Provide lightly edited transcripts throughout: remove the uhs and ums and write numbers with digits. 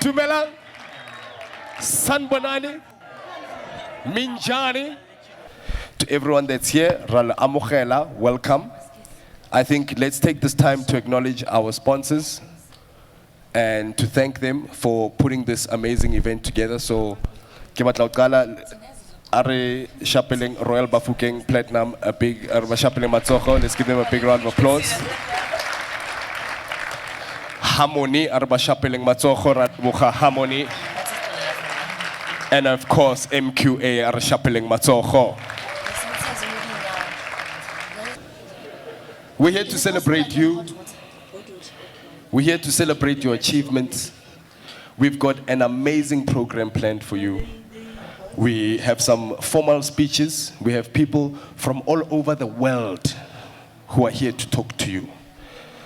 Tumela, Sanbonani, Minjani. To everyone that's here, Ral Amokhela, welcome. I think let's take this time to acknowledge our sponsors and to thank them for putting this amazing event together. So, Kimatlaukala, Are Chapeling Royal Bafokeng Platinum, a big Chapeling Matsoho. Let's give them a big round of applause. Harmony, Arba Chapeling Matsoho, Ratbucha Harmony. And of course, MQA, Arba Chapeling Matsoho. We're here to celebrate you. We're here to celebrate your achievements. We've got an amazing program planned for you. We have some formal speeches. We have people from all over the world who are here to talk to you.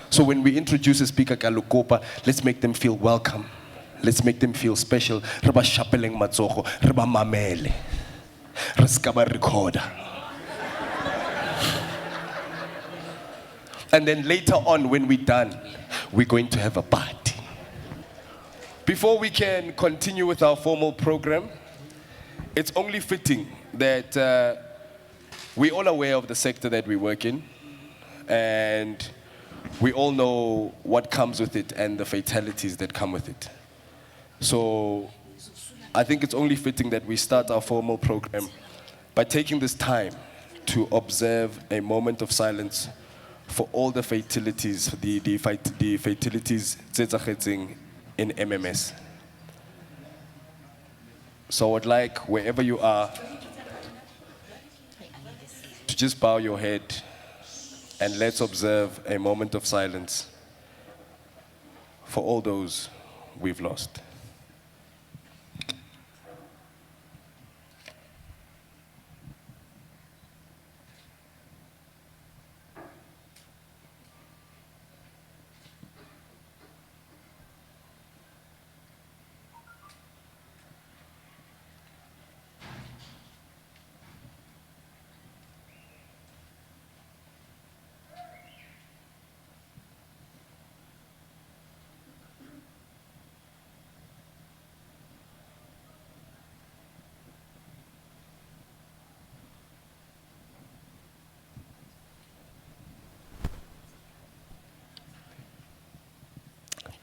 So when we introduce a speaker, Kalukopa, let's make them feel welcome. Let's make them feel special. Reba Chapeling Matsoho, Reba Mamele, Reskaba Recorder. And then later on, when we're done, we're going to have a party. Before we can continue with our formal program, it's only fitting that we're all aware of the sector that we work in, and we all know what comes with it and the fatalities that come with it. So I think it's only fitting that we start our formal program by taking this time to observe a moment of silence for all the fatalities, the fatalities in MMS. So I would like, wherever you are, to just bow your head and let's observe a moment of silence for all those we've lost.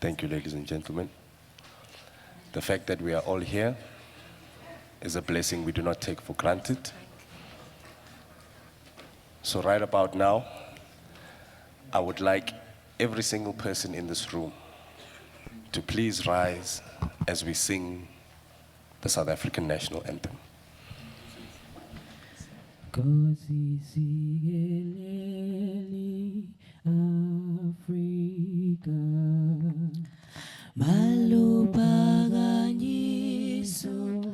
Thank you, ladies and gentlemen. The fact that we are all here is a blessing we do not take for granted. So right about now, I would like every single person in this room to please rise as we sing the South African national anthem. Kosi sigeleli Afrika Malupaganyiso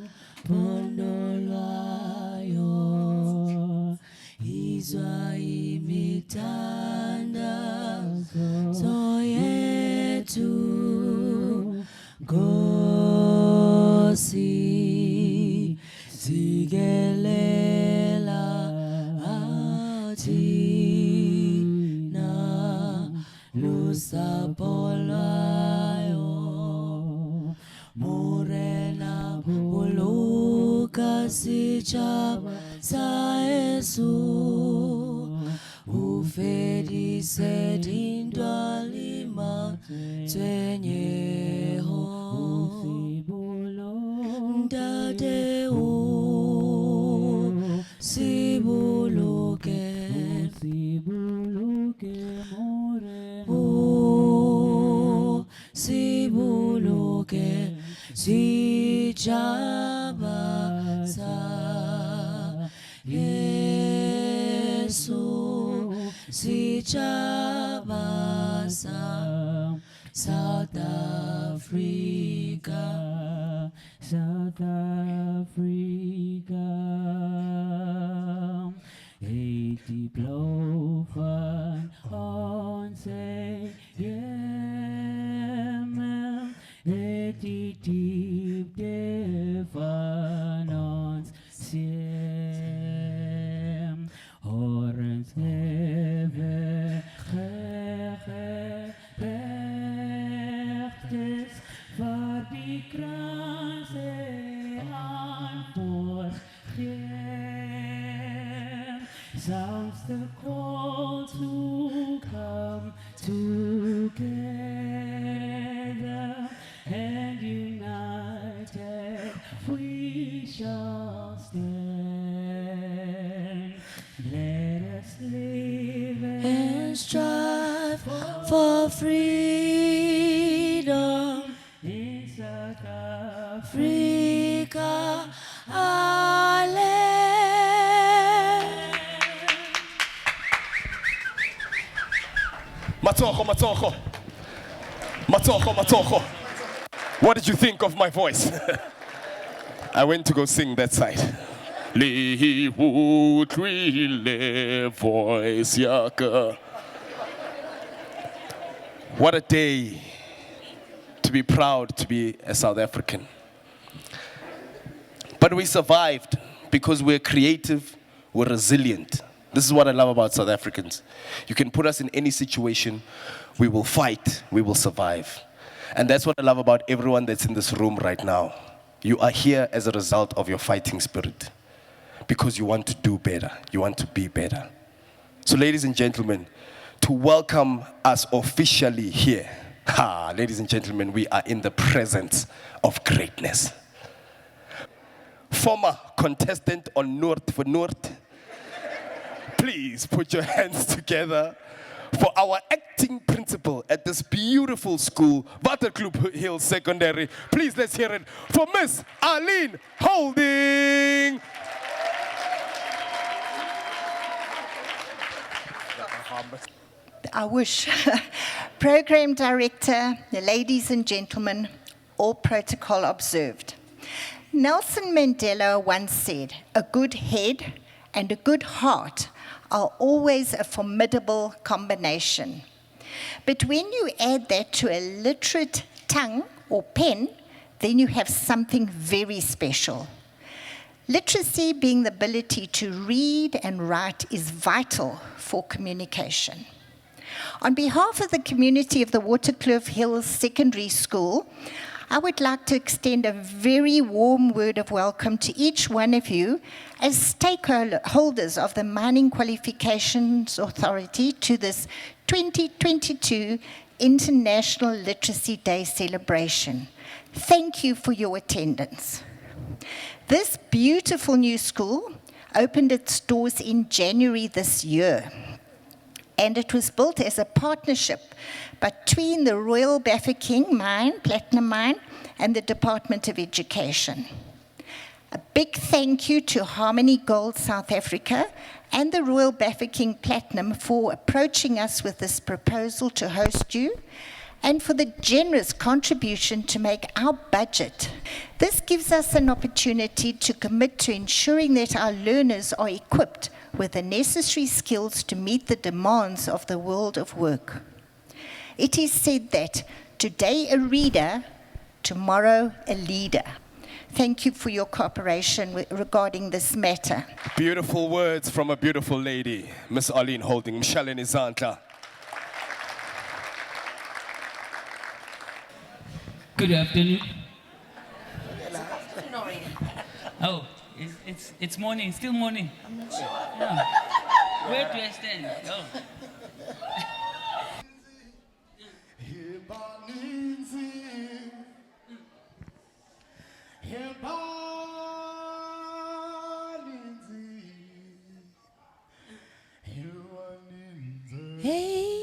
pondolwayo Izwa imithandazo yethu Kosi sigelela athina lusapolayo Morena buluka sichaba sa Yesu ufedise dindwalima twenyeho Ndade sibuluke sibuluke sijabasa Yesu sijabasa South Africa South Africa 80 blow van ons Jemen 80 diepte van ons Siem Horens hebben gerechtes voor die grace antwoord geef. Sounds the call to come together and united we shall stand. Let us live and strive for freedom. in South Africa, our land. Matoko, Matoko. Matoko, Matoko. What did you think of my voice? I went to go sing that side. Voice yaka. What a day to be proud to be a South African. But we survived because we're creative, we're resilient. This is what I love about South Africans. You can put us in any situation, we will fight, we will survive. And that's what I love about everyone that's in this room right now. You are here as a result of your fighting spirit. Because you want to do better, you want to be better. So ladies and gentlemen, to welcome us officially here, ladies and gentlemen, we are in the presence of greatness. Former contestant on North for North, please put your hands together for our acting principal at this beautiful school, Waterkloof Hill Secondary. Please let's hear it for Miss Arlene Holding. I wish. Program Director, ladies and gentlemen, all protocol observed. Nelson Mandela once said, a good head and a good heart are always a formidable combination. But when you add that to a literate tongue or pen, then you have something very special. Literacy, being the ability to read and write, is vital for communication. On behalf of the community of the Waterkloof Hills Secondary School, I would like to extend a very warm word of welcome to each one of you as stakeholders of the Mining Qualifications Authority to this 2022 International Literacy Day celebration. Thank you for your attendance. This beautiful new school opened its doors in January this year, and it was built as a partnership between the Royal Bafokeng Mine, Platinum Mine, and the Department of Education. A big thank you to Harmony Gold South Africa and the Royal Bafokeng Platinum for approaching us with this proposal to host you, and for the generous contribution to make our budget. This gives us an opportunity to commit to ensuring that our learners are equipped with the necessary skills to meet the demands of the world of work. It is said that today a reader, tomorrow a leader. Thank you for your cooperation regarding this matter. Beautiful words from a beautiful lady, Miss Arlene Holding. Mshaleni Zandla. Good afternoon. Oh, it's morning, still morning. I'm not sure. Yeah. Where do I stand? Oh. Hey,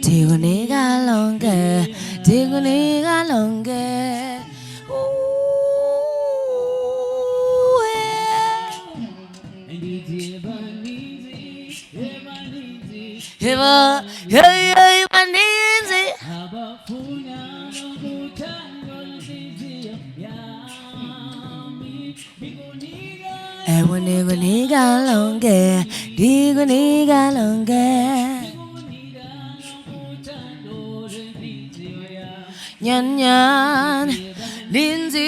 Tiguniga longer, Tiguniga longer. Ooh, yeah. Eva, hey, hey, maninzi. Eguniga longe, diguniga longe. Nyan nyan, ninzi,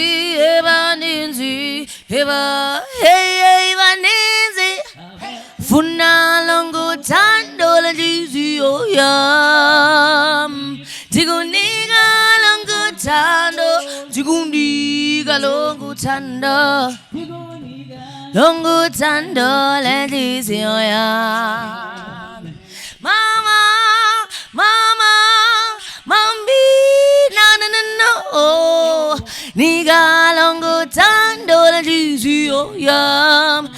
eva, hey, hey, maninzi. Funa longo tando la jizi oyam. Diguniga longo tando, diguniga longo tando. Longo tando la jizi oyam. Mama, mama, mambi, na na na na oh. Niga longo tando la jizi oyam.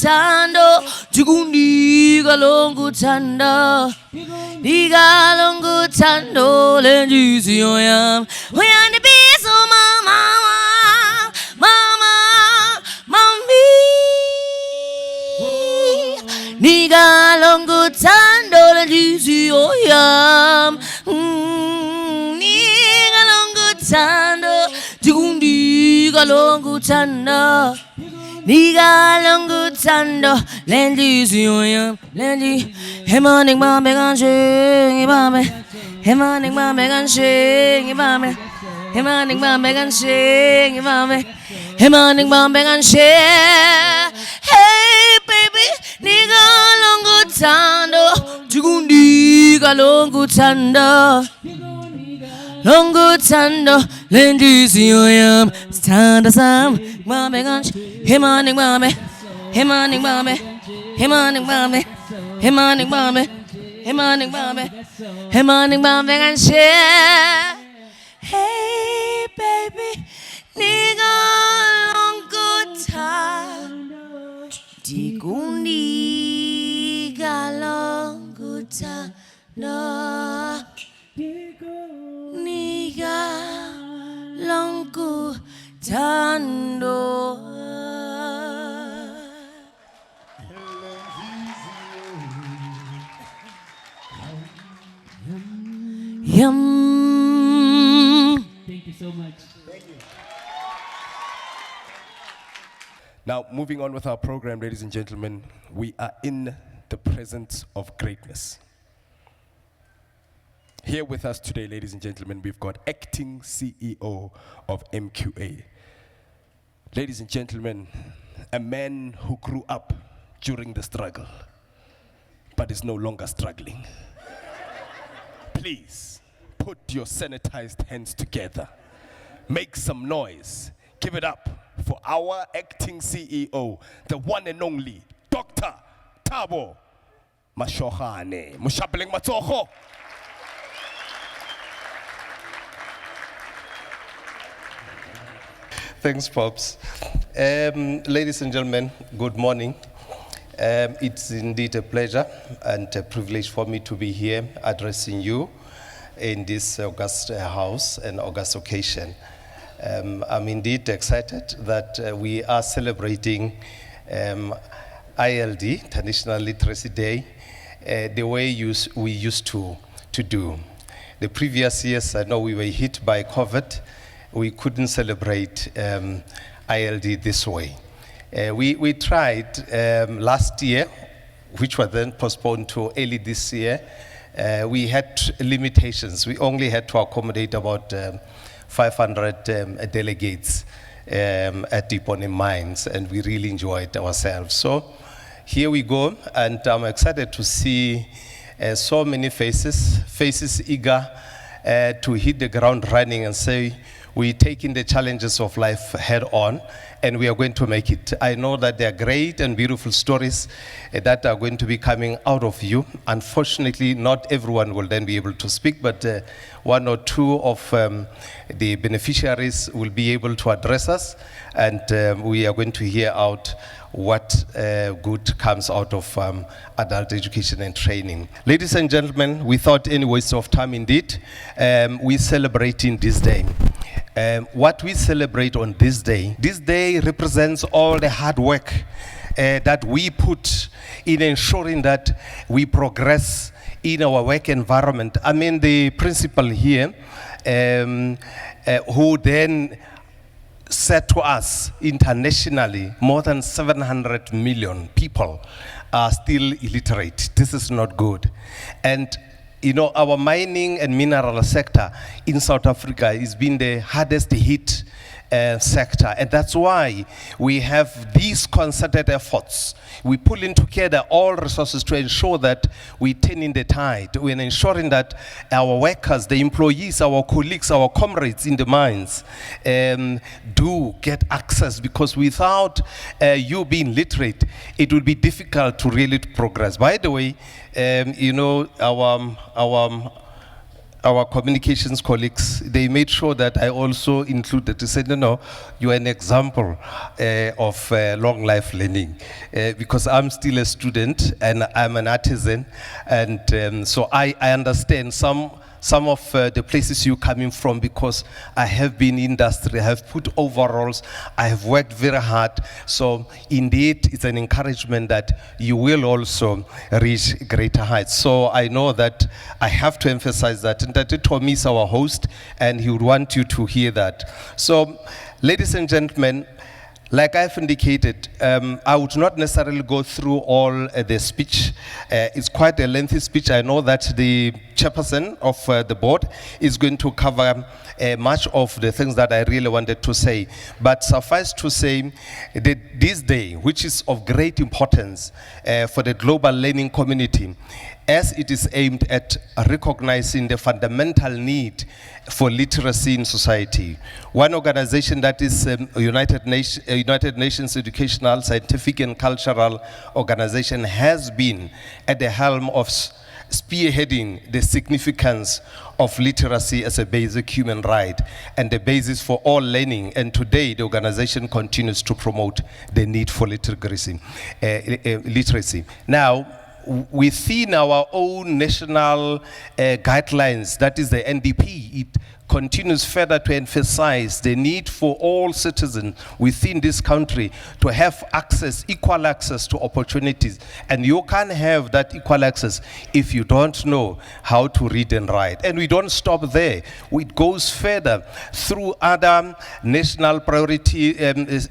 Tando, Jugundiga longu tando, Diga longu tando, Lenjuzi oyam. We are the beast, oh mama, mama, mommy. Diga longu tando, Lenjuzi oyam. Diga longu tando, Jugundiga longu tando. Niga longu tando, lendi zioyam, lendi. Hemaning mambe gan shing, ibame. Hemaning mambe gan shing, ibame. Hemaning mambe gan shing, ibame. Hemaning mambe gan shing. Hey baby, niga longu tando, jugundiga longu tando. Longo tando, lendi zioyam, tanda sam, mambe ganch, hemaning mambe, hemaning mambe, hemaning mambe, hemaning mambe, hemaning mambe, hemaning mambe ganch. Hey baby, niga longo tando, digundi galongo tando. Niga longu tando. Yum. Thank you so much. Now, moving on with our program, ladies and gentlemen, we are in the presence of greatness. Here with us today, ladies and gentlemen, we've got acting CEO of MQA. Ladies and gentlemen, a man who grew up during the struggle, but is no longer struggling. Please, put your sanitized hands together. Make some noise. Give it up for our acting CEO, the one and only, Dr. Thabo Mashohane. Mushabeling Matsoho. Thanks, Pops. Ladies and gentlemen, good morning. It's indeed a pleasure and a privilege for me to be here addressing you in this august house and august occasion. I'm indeed excited that we are celebrating ILD, International Literacy Day, the way we used to do. The previous years, I know we were hit by COVID. We couldn't celebrate ILD this way. We tried last year, which was then postponed to early this year. We had limitations. We only had to accommodate about 500 delegates at Deepon Mines, and we really enjoyed ourselves. So here we go, and I'm excited to see so many faces eager to hit the ground running and say, we're taking the challenges of life head on, and we are going to make it. I know that there are great and beautiful stories that are going to be coming out of you. Unfortunately, not everyone will then be able to speak, but one or two of the beneficiaries will be able to address us, and we are going to hear out what good comes out of adult education and training. Ladies and gentlemen, without any waste of time indeed, we're celebrating this day. What we celebrate on this day represents all the hard work that we put in ensuring that we progress in our work environment. I mean, the principal here, who then said to us internationally, more than 700 million people are still illiterate. This is not good. And you know, our mining and mineral sector in South Africa has been the hardest hit sector, and that's why we have these concerted efforts. We pull in together all resources to ensure that we turn in the tide. We're ensuring that our workers, the employees, our colleagues, our comrades in the mines do get access, because without you being literate, it will be difficult to really progress. By the way, you know, our communications colleagues, they made sure that I also included. They said, no, you are an example of long life learning, because I'm still a student and I'm an artisan, and so I understand some of the places you're coming from, because I have been in industry, I have put overalls, I have worked very hard. So indeed, it's an encouragement that you will also reach greater heights. So I know that I have to emphasize that. And that Tommy is our host, and he would want you to hear that. So, ladies and gentlemen, like I've indicated, I would not necessarily go through all the speech. It's quite a lengthy speech. I know that the chairperson of the board is going to cover much of the things that I really wanted to say. But suffice to say that this day, which is of great importance for the global learning community, as it is aimed at recognizing the fundamental need for literacy in society. One organization, that is United Nations Educational, Scientific and Cultural Organization, has been at the helm of spearheading the significance of literacy as a basic human right and the basis for all learning. And today, the organization continues to promote the need for literacy. Now, within our own national guidelines, that is the NDP, it continues further to emphasize the need for all citizens within this country to have access, equal access to opportunities. And you can't have that equal access if you don't know how to read and write. And we don't stop there. It goes further through other national priority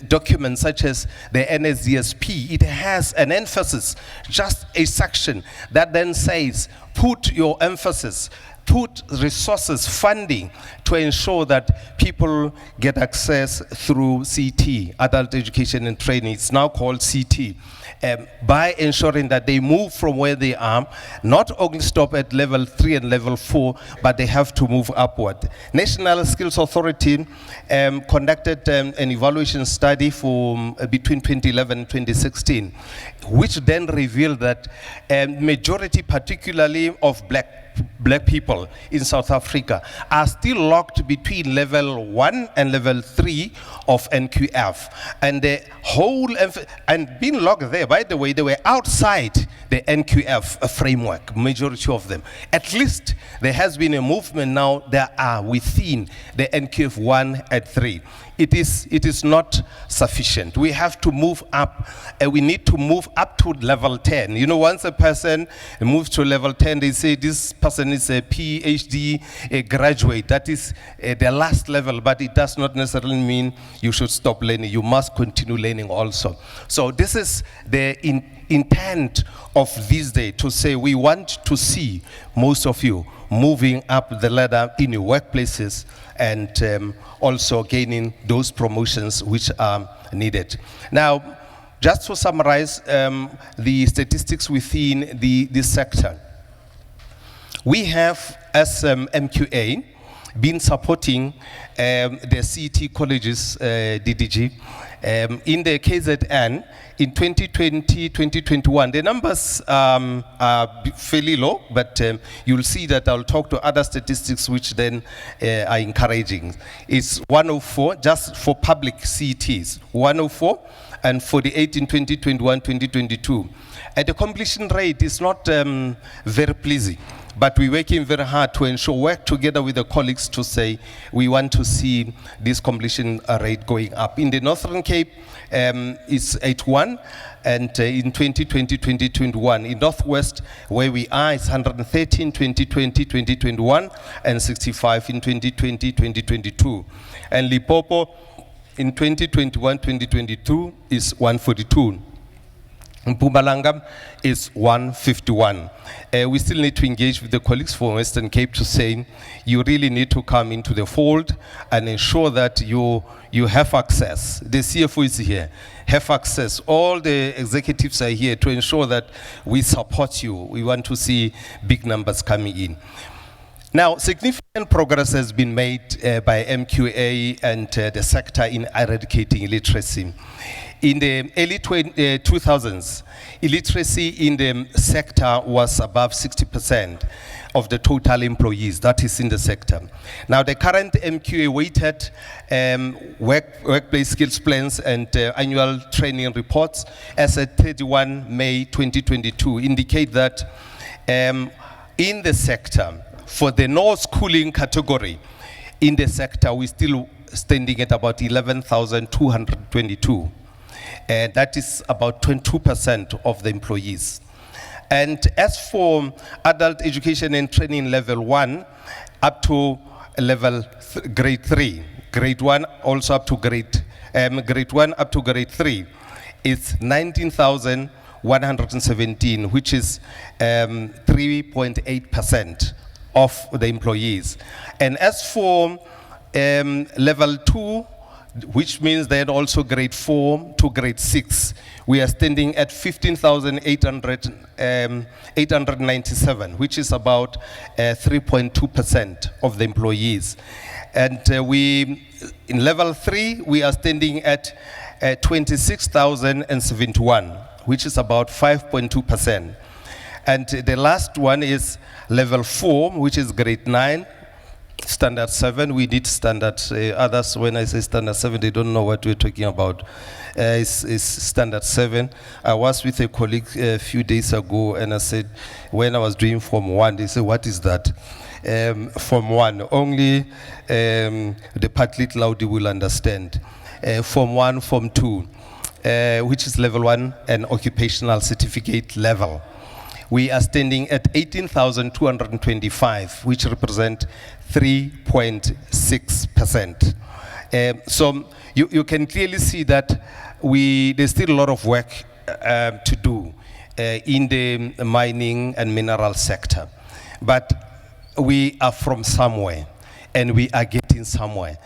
documents such as the NSDSP. It has an emphasis, just a section that then says, put your emphasis, put resources, funding to ensure that people get access through CT, Adult Education and Training. It's now called CT. By ensuring that they move from where they are, not only stop at level 3 and level 4, but they have to move upward. National Skills Authority conducted an evaluation study for between 2011 and 2016, which then revealed that majority, particularly of black people in South Africa, are still locked between level 1 and level 3 of NQF. And the whole, and being locked there, by the way, they were outside the NQF framework, majority of them. At least there has been a movement now that are within the NQF 1 and 3. It is not sufficient. We have to move up, and we need to move up to level 10. You know, once a person moves to level 10, they say this person is a PhD, a graduate. That is the last level, but it does not necessarily mean you should stop learning. You must continue learning also. So this is the intent of this day, to say we want to see most of you moving up the ladder in your workplaces and also gaining those promotions which are needed. Now, just to summarize the statistics within this sector, we have, as MQA, been supporting the CET colleges, DDG. In the KZN, in 2020, 2021, the numbers are fairly low, but you'll see that I'll talk to other statistics which then are encouraging. It's 104 just for public CETs, 104, and 48 in 2021, 2022. And the completion rate is not very pleasing. But we're working very hard to ensure, work together with the colleagues to say we want to see this completion rate going up. In the Northern Cape, it's 81, and in 2020, 2021. In Northwest, where we are, it's 113, 2020, 2021, and 65 in 2020, 2022. And Limpopo, in 2021, 2022, is 142. Mpumalanga is 151. We still need to engage with the colleagues from Western Cape to say you really need to come into the fold and ensure that you have access. The CFO is here, have access. All the executives are here to ensure that we support you. We want to see big numbers coming in. Now, significant progress has been made by MQA and the sector in eradicating illiteracy. In the early 2000s, illiteracy in the sector was above 60% of the total employees, that is in the sector. Now, the current MQA weighted workplace skills plans and annual training reports as at 31 May 2022 indicate that in the sector, for the no schooling category, in the sector, we're still standing at about 11,222. That is about 22% of the employees. And as for adult education and training level 1, up to grade 3, grade 1 also up to grade 1 up to grade 3, it's 19,117, which is 3.8% of the employees. And as for level 2, which means then also grade 4 to grade 6, we are standing at 15,897, which is about 3.2% of the employees. And in level 3, we are standing at 26,071, which is about 5.2%. And the last one is level 4, which is grade 9, standard 7. We need standard, others, when I say standard 7, they don't know what we're talking about. It's standard 7. I was with a colleague a few days ago, and I said, when I was doing Form 1, they said, what is that? Form 1, only the Patlit Laudi will understand. Form 1, Form 2, which is level 1 and occupational certificate level. We are standing at 18,225, which represent 3.6%. So you can clearly see that there's still a lot of work to do in the mining and mineral sector. But we are from somewhere, and we are getting somewhere.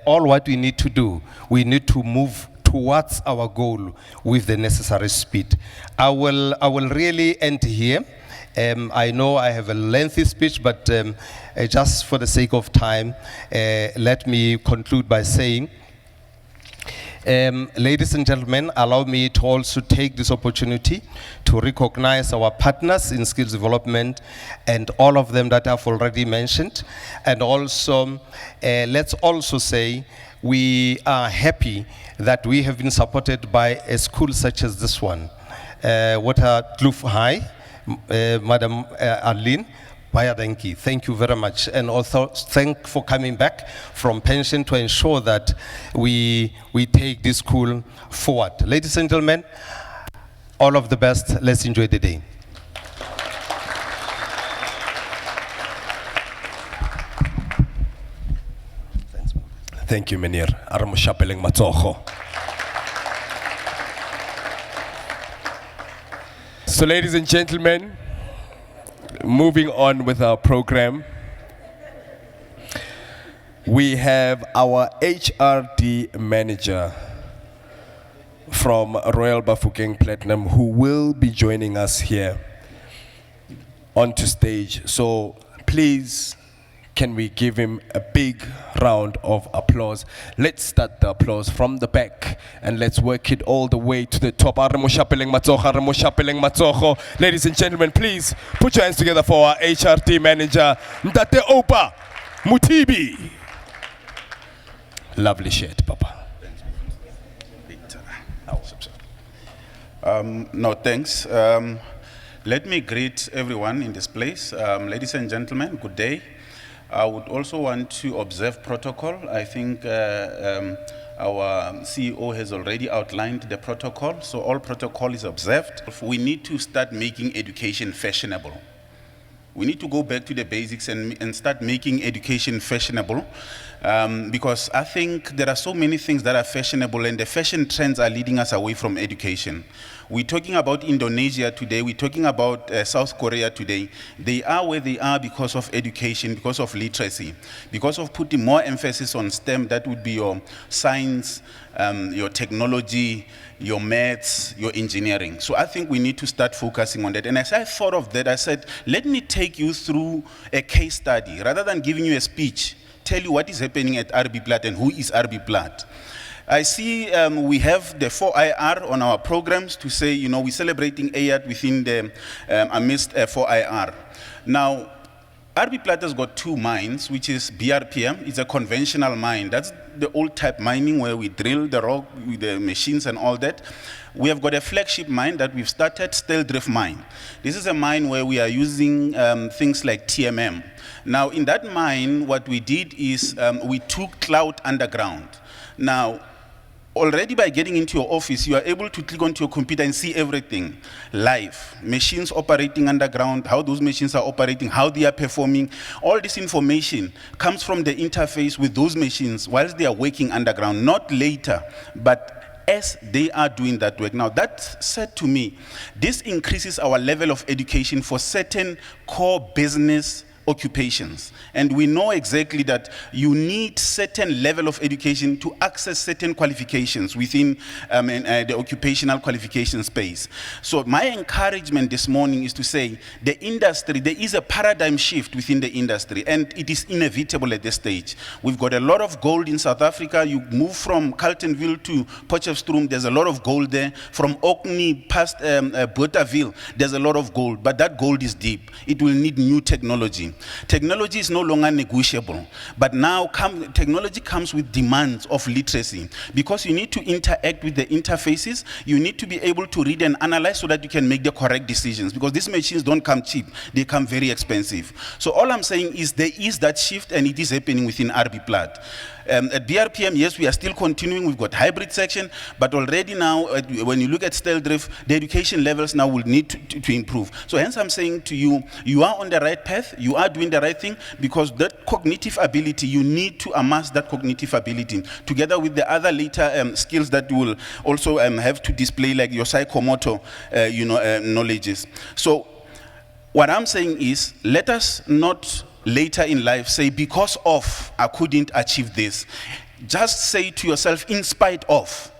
All what we need to do, we need to move towards our goal with the necessary speed. I will really end here. I know I have a lengthy speech, but just for the sake of time, let me conclude by saying, ladies and gentlemen, allow me to also take this opportunity to recognize our partners in skills development and all of them that I've already mentioned. And also, let's also say, we are happy that we have been supported by a school such as this one, Waterkloof High, Madam Arlene Bayadenki. Thank you very much. And also thank for coming back from pension to ensure that we take this school forward. Ladies and gentlemen, all of the best. Let's enjoy the day. Thank you, Menir. Aramushapeleng Matsoho. So, ladies and gentlemen, moving on with our program, we have our HRD manager from Royal Bafokeng Platinum who will be joining us here onto stage. So, please, can we give him a big round of applause? Let's start the applause from the back and let's work it all the way to the top. Ladies and gentlemen, please put your hands together for our HRT manager, Ndate Opa Mutibi. Lovely shirt, Papa. No, thanks. Let me greet everyone in this place. Ladies and gentlemen, good day. I would also want to observe protocol. I think our CEO has already outlined the protocol, so all protocol is observed. We need to start making education fashionable. We need to go back to the basics and start making education fashionable, because I think there are so many things that are fashionable, and the fashion trends are leading us away from education. We're talking about Indonesia today, we're talking about South Korea today. They are where they are because of education, because of literacy, because of putting more emphasis on STEM. That would be your science, your technology, your maths, your engineering. So I think we need to start focusing on that. And as I thought of that, I said, let me take you through a case study. Rather than giving you a speech, tell you what is happening at RB Platt and who is RB Platt. I see we have the 4IR on our programs to say, you know, we're celebrating AYAT within the, amidst 4IR. Now, RB Platt has got two mines, which is BRPM. It's a conventional mine. That's the old type mining where we drill the rock with the machines and all that. We have got a flagship mine that we've started, Stelldrift Mine. This is a mine where we are using things like TMM. Now, in that mine, what we did is we took cloud underground. Now, already by getting into your office, you are able to click onto your computer and see everything live. Machines operating underground, how those machines are operating, how they are performing. All this information comes from the interface with those machines whilst they are working underground, not later, but as they are doing that work. Now, that said to me, this increases our level of education for certain core business occupations. And we know exactly that you need certain level of education to access certain qualifications within the occupational qualification space. So my encouragement this morning is to say the industry, there is a paradigm shift within the industry, and it is inevitable at this stage. We've got a lot of gold in South Africa. You move from Carletonville to Potchefstroom, there's a lot of gold there. From Orkney past Bothaville, there's a lot of gold, but that gold is deep. It will need new technology. Technology is no longer negotiable, but now technology comes with demands of literacy, because you need to interact with the interfaces. You need to be able to read and analyze so that you can make the correct decisions, because these machines don't come cheap, they come very expensive. So all I'm saying is there is that shift, and it is happening within RB Platt. At BRPM, yes, we are still continuing. We've got hybrid section, but already now, when you look at Stelldrift, the education levels now will need to improve. So hence I'm saying to you, you are on the right path, you are doing the right thing, because that cognitive ability, you need to amass that cognitive ability, together with the other later skills that you will also have to display, like your psychomotor knowledges. So what I'm saying is, let us not later in life say, because of I couldn't achieve this. Just say to yourself, in spite of.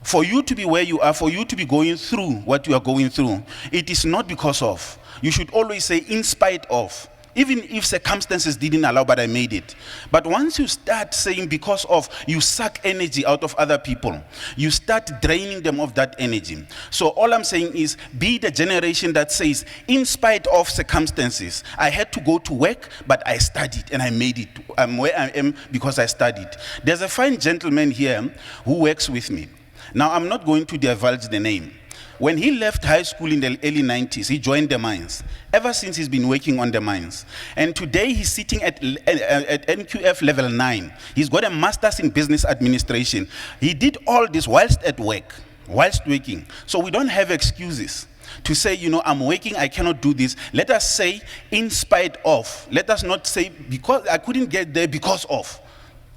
For you to be where you are, for you to be going through what you are going through, it is not because of. You should always say, in spite of. Even if circumstances didn't allow, but I made it. But once you start saying because of, you suck energy out of other people. You start draining them of that energy. So all I'm saying is, be the generation that says, in spite of circumstances, I had to go to work, but I studied and I made it. I'm where I am because I studied. There's a fine gentleman here who works with me. Now, I'm not going to divulge the name. When he left high school in the early 90s, he joined the mines. Ever since, he's been working on the mines. And today, he's sitting at NQF level 9. He's got a master's in business administration. He did all this whilst at work, whilst working. So we don't have excuses to say, you know, I'm working, I cannot do this. Let us say, in spite of. Let us not say, because I couldn't get there because of.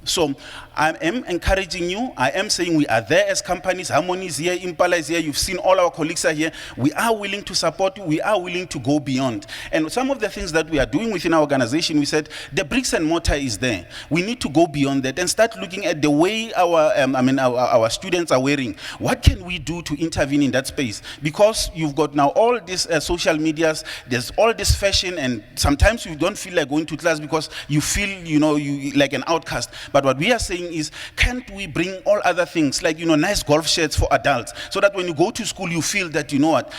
So I am encouraging you. I am saying we are there as companies. Harmony is here, Impala is here. You've seen all our colleagues are here. We are willing to support you. We are willing to go beyond. And some of the things that we are doing within our organization, we said the bricks and mortar is there. We need to go beyond that and start looking at the way our students are wearing. What can we do to intervene in that space? Because you've got now all these social medias. There's all this fashion, and sometimes you don't feel like going to class because you feel, you know, you like an outcast. But what we are saying is, can't we bring all other things, like, nice golf shirts for adults, so that when you go to school, you feel that,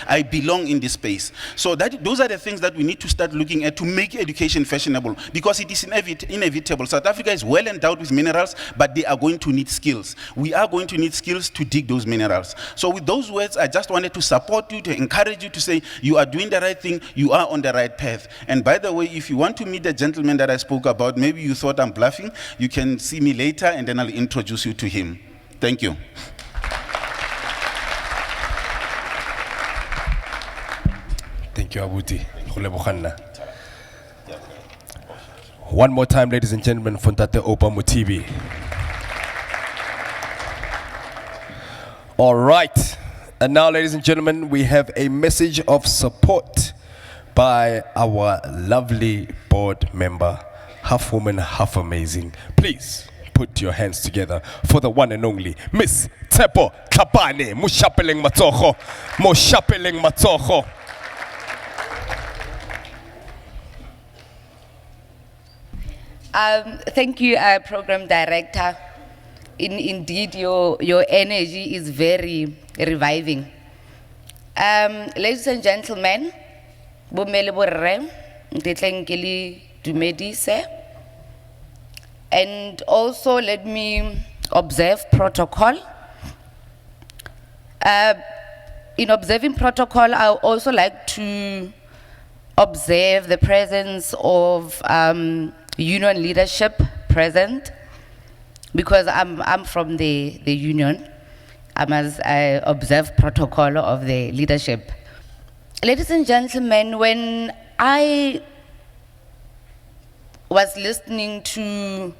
I belong in this space. So those are the things that we need to start looking at to make education fashionable, because it is inevitable. South Africa is well endowed with minerals, but they are going to need skills. We are going to need skills to dig those minerals. So with those words, I just wanted to support you, to encourage you, to say you are doing the right thing, you are on the right path. And by the way, if you want to meet the gentleman that I spoke about, maybe you thought I'm bluffing, you can see me later and then I'll introduce you to him. Thank you. Thank you, Abuti. One more time, ladies and gentlemen, from Tate Opa Mutibi. All right. And now, ladies and gentlemen, we have a message of support by our lovely board member, half woman, half amazing. Please put your hands together for the one and only Miss Tepo Kapane Mushapeleng Matsoho. Mushapeleng Matsoho. Thank you, Program Director. Indeed, your energy is very reviving. Ladies and gentlemen, Bomele Borre, Ntetlenkeli Dumedise, and also let me observe protocol. In observing protocol, I would also like to observe the presence of union leadership present, because I'm from the union. I must observe protocol of the leadership. Ladies and gentlemen, when I was listening to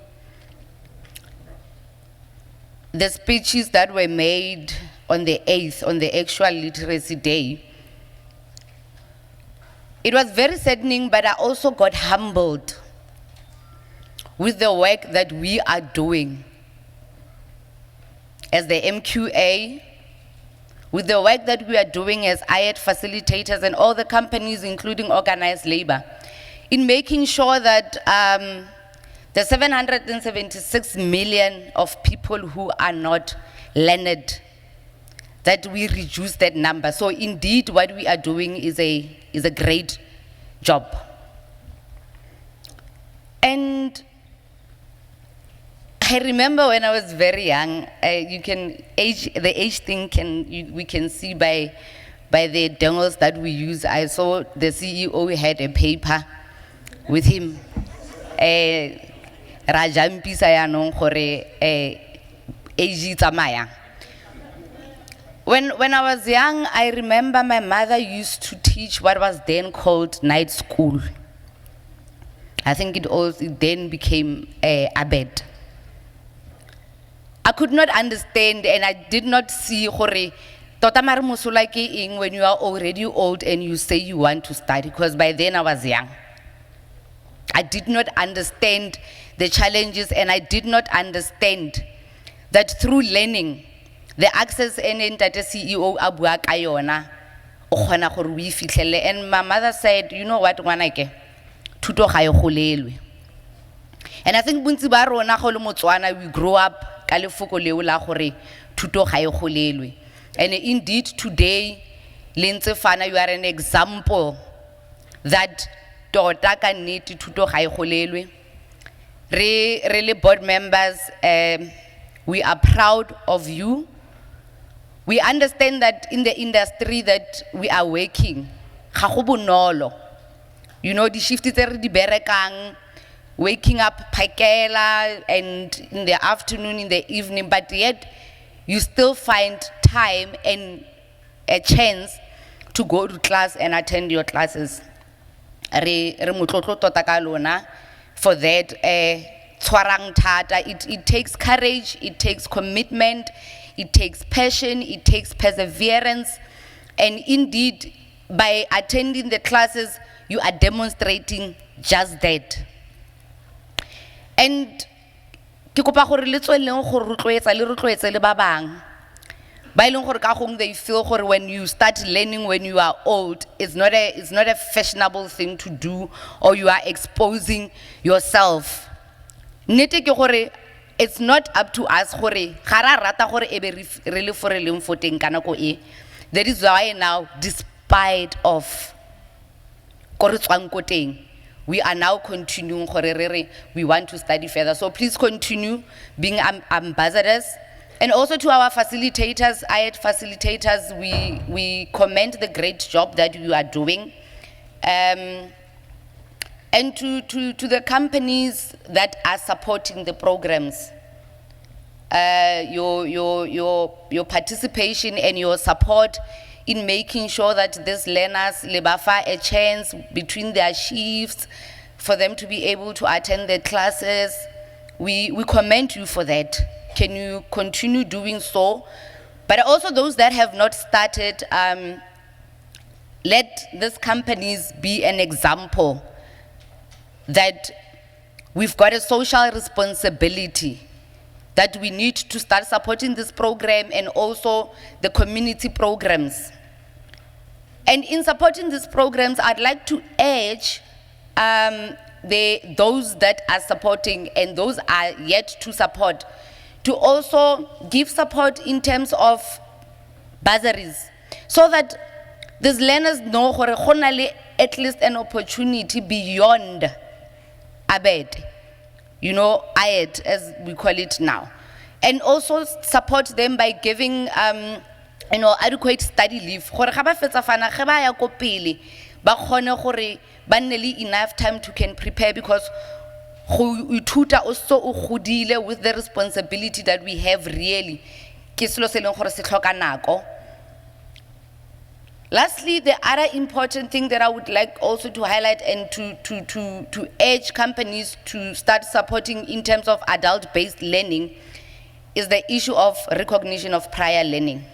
the speeches that were made on the 8th, on the actual literacy day, it was very saddening, but I also got humbled with the work that we are doing as the MQA, with the work that we are doing as IED facilitators and all the companies, including organized labor, in making sure that the 776 million of people who are not learned, that we reduce that number. So indeed, what we are doing is a great job. And I remember when I was very young, the age thing we can see by the dongles that we use. I saw the CEO had a paper with him. Rajampisa ya nong kore age tsamaya. When I was young, I remember my mother used to teach what was then called night school. I think it then became Abed. I could not understand, and I did not see tota mare mosola ke eng when you are already old and you say you want to study, because by then I was young. I did not understand the challenges, and I did not understand that through learning, the access and that the CEO a bua ka yona o kgona gore o e fitlhele. And my mother said, you know what, ngwanake, thuto ga e golelwe. And I think bontsi ba rona go le Motswana, we grow up ka lefoko leo la gore thuto ga e golelwe. And indeed today, lentse fana, you are an example that tota ka nnete thuto ga e golelwe. Re le board members, we are proud of you. We understand that in the industry that we are working, ga go bonolo. You know, the shift tse re di berekang, waking up phakela, and in the afternoon, in the evening, but yet you still find time and a chance to go to class and attend your classes. Re motlotlo tota ka lona for that. Tshwarang thata. It takes courage, it takes commitment, it takes passion, it takes perseverance, and indeed, by attending the classes, you are demonstrating just that. And ke kopa gore le tsweleng go rotloetsa le rotloetse le ba bang ba ileng gore ka gong they feel gore when you start learning when you are old, it's not a fashionable thing to do, or you are exposing yourself. Nete ke gore it's not up to us gore ga ra rata gore e be re le for leng for teng kana ko e. That is why now, despite of gore tswang ko teng, we are now continuing gore we want to study further. So please continue being ambassadors. And also to our facilitators, IED facilitators, we commend the great job that you are doing. And to the companies that are supporting the programs, your participation and your support in making sure that these learners lebafa a chance between their shifts for them to be able to attend their classes. We commend you for that. Can you continue doing so? But also those that have not started, let these companies be an example that we've got a social responsibility, that we need to start supporting this program and also the community programs. And in supporting these programs, I'd like to urge those that are supporting and those are yet to support to also give support in terms of bursaries, so that these learners know gore go na le at least an opportunity beyond ABED, you know, IED as we call it now. And also support them by giving you know, adequate study leave. Gore ga ba fetsa fana ge ba ya ko pele ba kgone gore ba nne le enough time to can prepare, because go ithuta o so o godile with the responsibility that we have really ke selo se leng gore se tlhoka nako. Lastly, the other important thing that I would like also to highlight and to urge companies to start supporting in terms of adult-based learning is the issue of recognition of prior learning.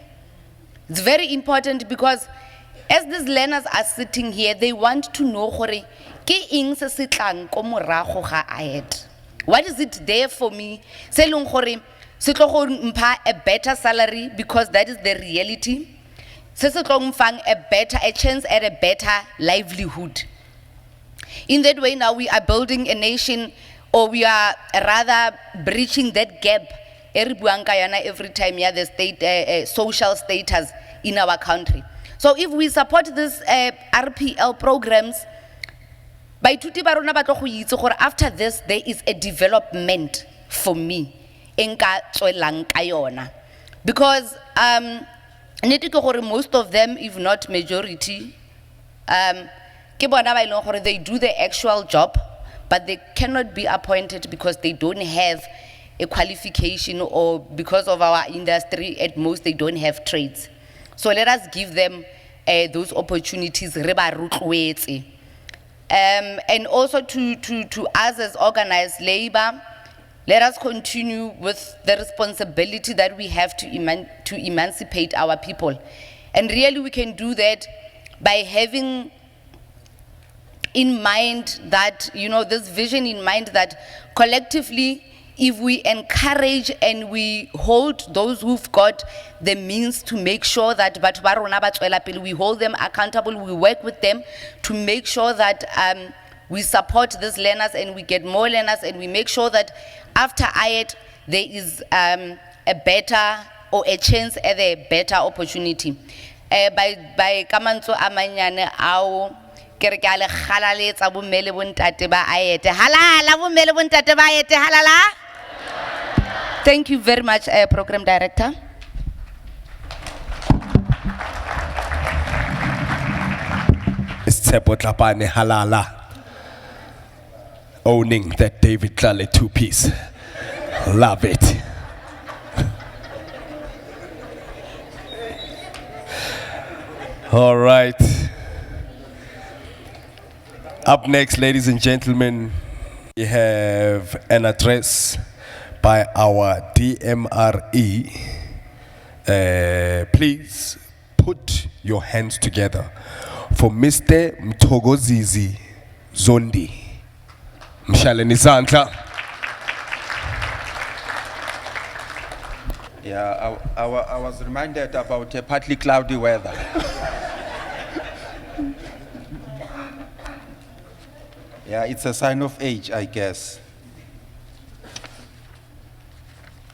It's very important because as these learners are sitting here, they want to know gore ke eng se se tlang ko morago ga IED. What is it there for me? Se leng gore se tlo go mpha a better salary, because that is the reality. Se se tlo mfang a chance at a better livelihood. In that way now we are building a nation, or we are rather breaching that gap every time the state social status in our country. So if we support this RPL programs, by tuti ba rona ba tlo go itse gore after this there is a development for me enka tswelang ka yona, because nete ke gore most of them, if not majority, ke bona ba ileng gore they do the actual job, but they cannot be appointed because they don't have a qualification, or because of our industry at most they don't have trades. So let us give them those opportunities re ba rotloetse. And also to us as organized labor, let us continue with the responsibility that we have to emancipate our people. And really we can do that by having in mind that, you know, this vision in mind that collectively, if we encourage and we hold those who've got the means to make sure that we hold them accountable, we work with them to make sure that we support these learners and we get more learners, and we make sure that after IED there is a better, or a chance at a better opportunity. By kamanzo amanyane ao kere ke a le kgalaletsa bomme le bontate ba IED. Halala bomme le bontate ba IED, halala. Thank you very much, Program Director. Stshepo Tlhapane, halala. Owning that David Tlale two-piece. Love it. All right. Up next, ladies and gentlemen, we have an address by our DMRE. Please put your hands together for Mr. Mthokozizi Zondi. Mshaleni Zandla. Yeah, I was reminded about partly cloudy weather. Yeah, it's a sign of age, I guess.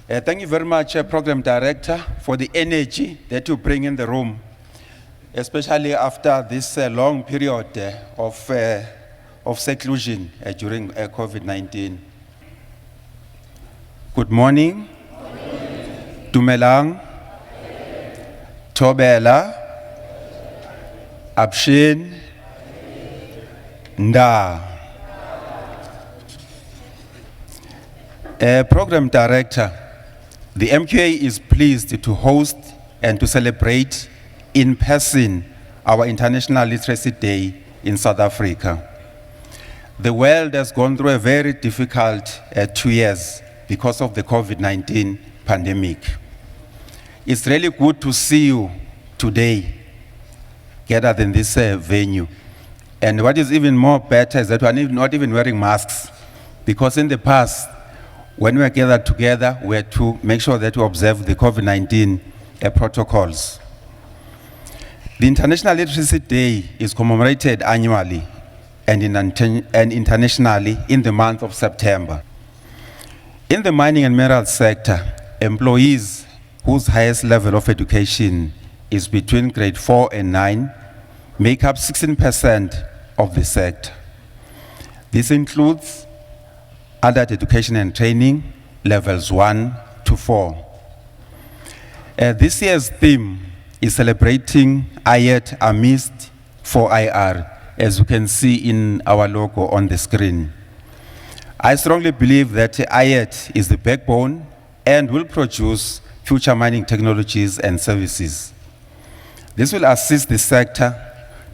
Thank you very much, Program Director, for the energy that you bring in the room, especially after this long period of seclusion during COVID-19. Good morning. Dumelang. Tobela. Abshin. Nda. Program Director, the MQA is pleased to host and to celebrate in person our International Literacy Day in South Africa. The world has gone through a very difficult 2 years because of the COVID-19 pandemic. It's really good to see you today gathered in this venue. And what is even more better is that we are not even wearing masks, because in the past, when we were gathered together, we had to make sure that we observe the COVID-19 protocols. The International Literacy Day is commemorated annually and internationally in the month of September. In the mining and mineral sector, employees whose highest level of education is between grade 4 and 9 make up 16% of the sector. This includes adult education and training, levels 1 to 4. This year's theme is celebrating IET amidst 4IR, as you can see in our logo on the screen. I strongly believe that IET is the backbone and will produce future mining technologies and services. This will assist the sector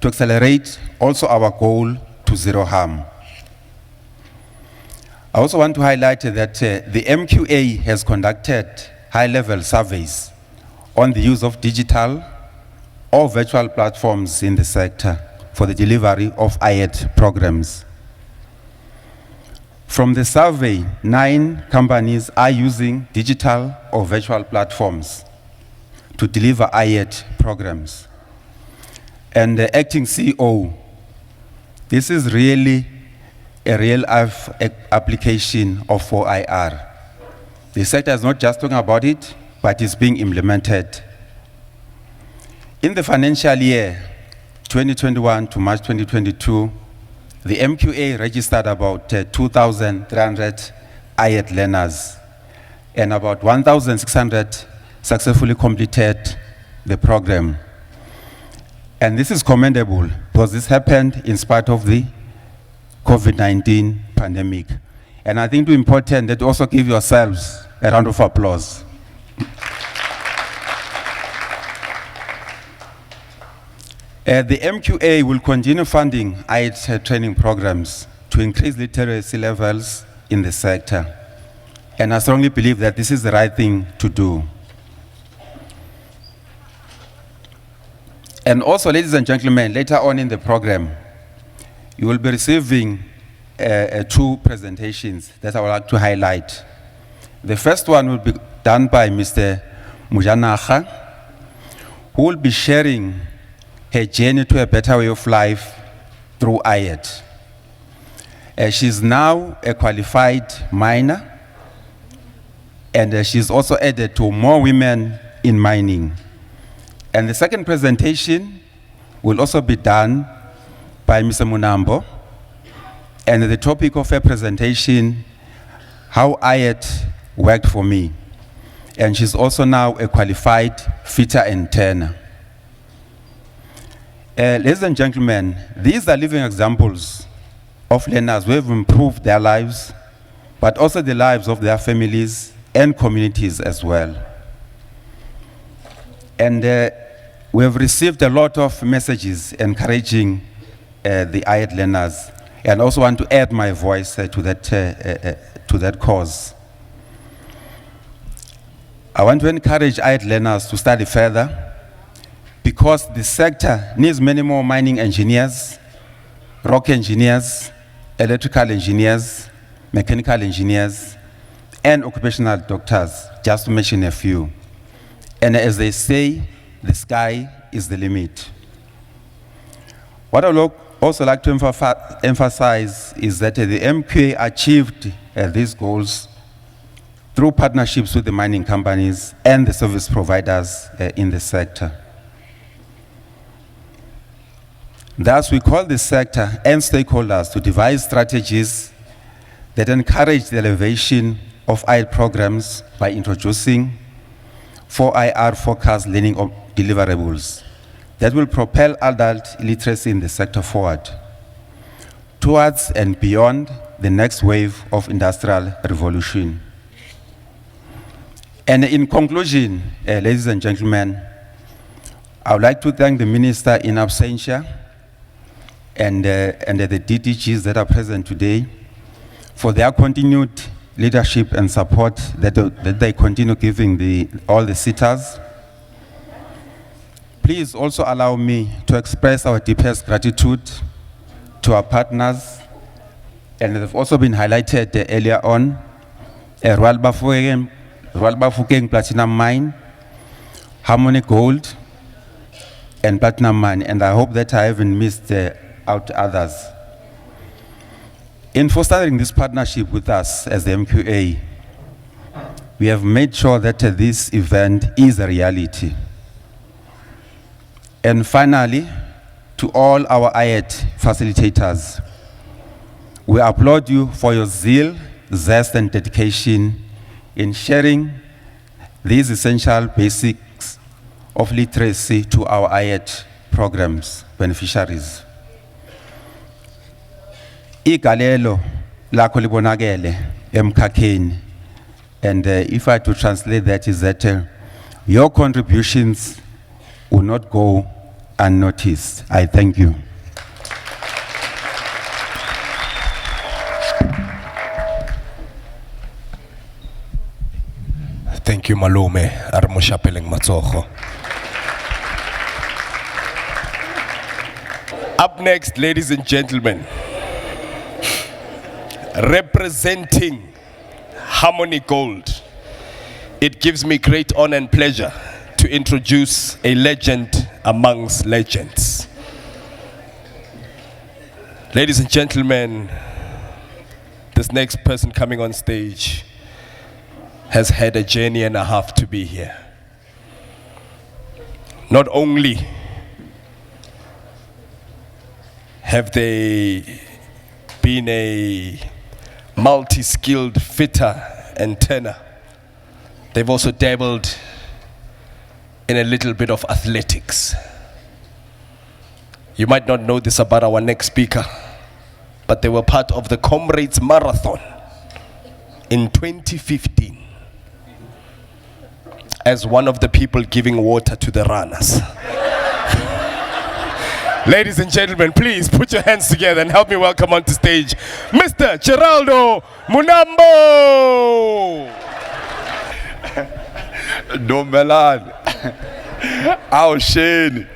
to accelerate also our goal to zero harm. I also want to highlight that the MQA has conducted high-level surveys on the use of digital or virtual platforms in the sector for the delivery of IET programs. From the survey, 9 companies are using digital or virtual platforms to deliver IET programs. And the acting CEO, this is really a real-life application of 4IR. The sector is not just talking about it, but it's being implemented. In the financial year 2021 to March 2022, the MQA registered about 2,300 IET learners, and about 1,600 successfully completed the program. And this is commendable because this happened in spite of the COVID-19 pandemic. And I think it's important that you also give yourselves a round of applause. The MQA will continue funding IET training programs to increase literacy levels in the sector. And I strongly believe that this is the right thing to do. And also, ladies and gentlemen, later on in the program, you will be receiving 2 presentations that I would like to highlight. The first one will be done by Mr. Mujanaha, who will be sharing her journey to a better way of life through IET. She's now a qualified miner, and she's also added to more women in mining. And the second presentation will also be done by Mr. Munambo, and the topic of her presentation, how IET worked for me. And she's also now a qualified fitter and turner. Ladies and gentlemen, these are living examples of learners who have improved their lives, but also the lives of their families and communities as well. And we have received a lot of messages encouraging the IET learners, and also want to add my voice to that cause. I want to encourage IET learners to study further, because the sector needs many more mining engineers, rock engineers, electrical engineers, mechanical engineers, and occupational doctors, just to mention a few. And as they say, the sky is the limit. What I would also like to emphasize is that the MQA achieved these goals through partnerships with the mining companies and the service providers in the sector. Thus, we call the sector and stakeholders to devise strategies that encourage the elevation of IELTS programs by introducing 4IR focused learning deliverables that will propel adult literacy in the sector forward towards and beyond the next wave of industrial revolution. And in conclusion, ladies and gentlemen, I would like to thank the Minister in absentia and the DDGs that are present today for their continued leadership and support that they continue giving all the sitters. Please also allow me to express our deepest gratitude to our partners, and they've also been highlighted earlier on, Royal Bafokeng Platinum Mine, Harmony Gold, and Platinum Mine, and I hope that I haven't missed out others. In fostering this partnership with us as the MQA, we have made sure that this event is a reality. And finally, to all our IELTS facilitators, we applaud you for your zeal, zest, and dedication in sharing these essential basics of literacy to our IELTS programs beneficiaries. Igalelo lakho libonakele emkhakheni, and if I had to translate that, is that your contributions will not go unnoticed. I thank you. Thank you, Malume. Armushapeleng Matsoho. Up next, ladies and gentlemen, representing Harmony Gold, it gives me great honor and pleasure to introduce a legend amongst legends. Ladies and gentlemen, this next person coming on stage has had a journey and a half to be here. Not only have they been a multi-skilled fitter and turner, they've also dabbled in a little bit of athletics. You might not know this about our next speaker, but they were part of the Comrades Marathon in 2015 as one of the people giving water to the runners. Ladies and gentlemen, please put your hands together and help me welcome onto stage Mr. Geraldo Munambo. Dombelan, Ausheni,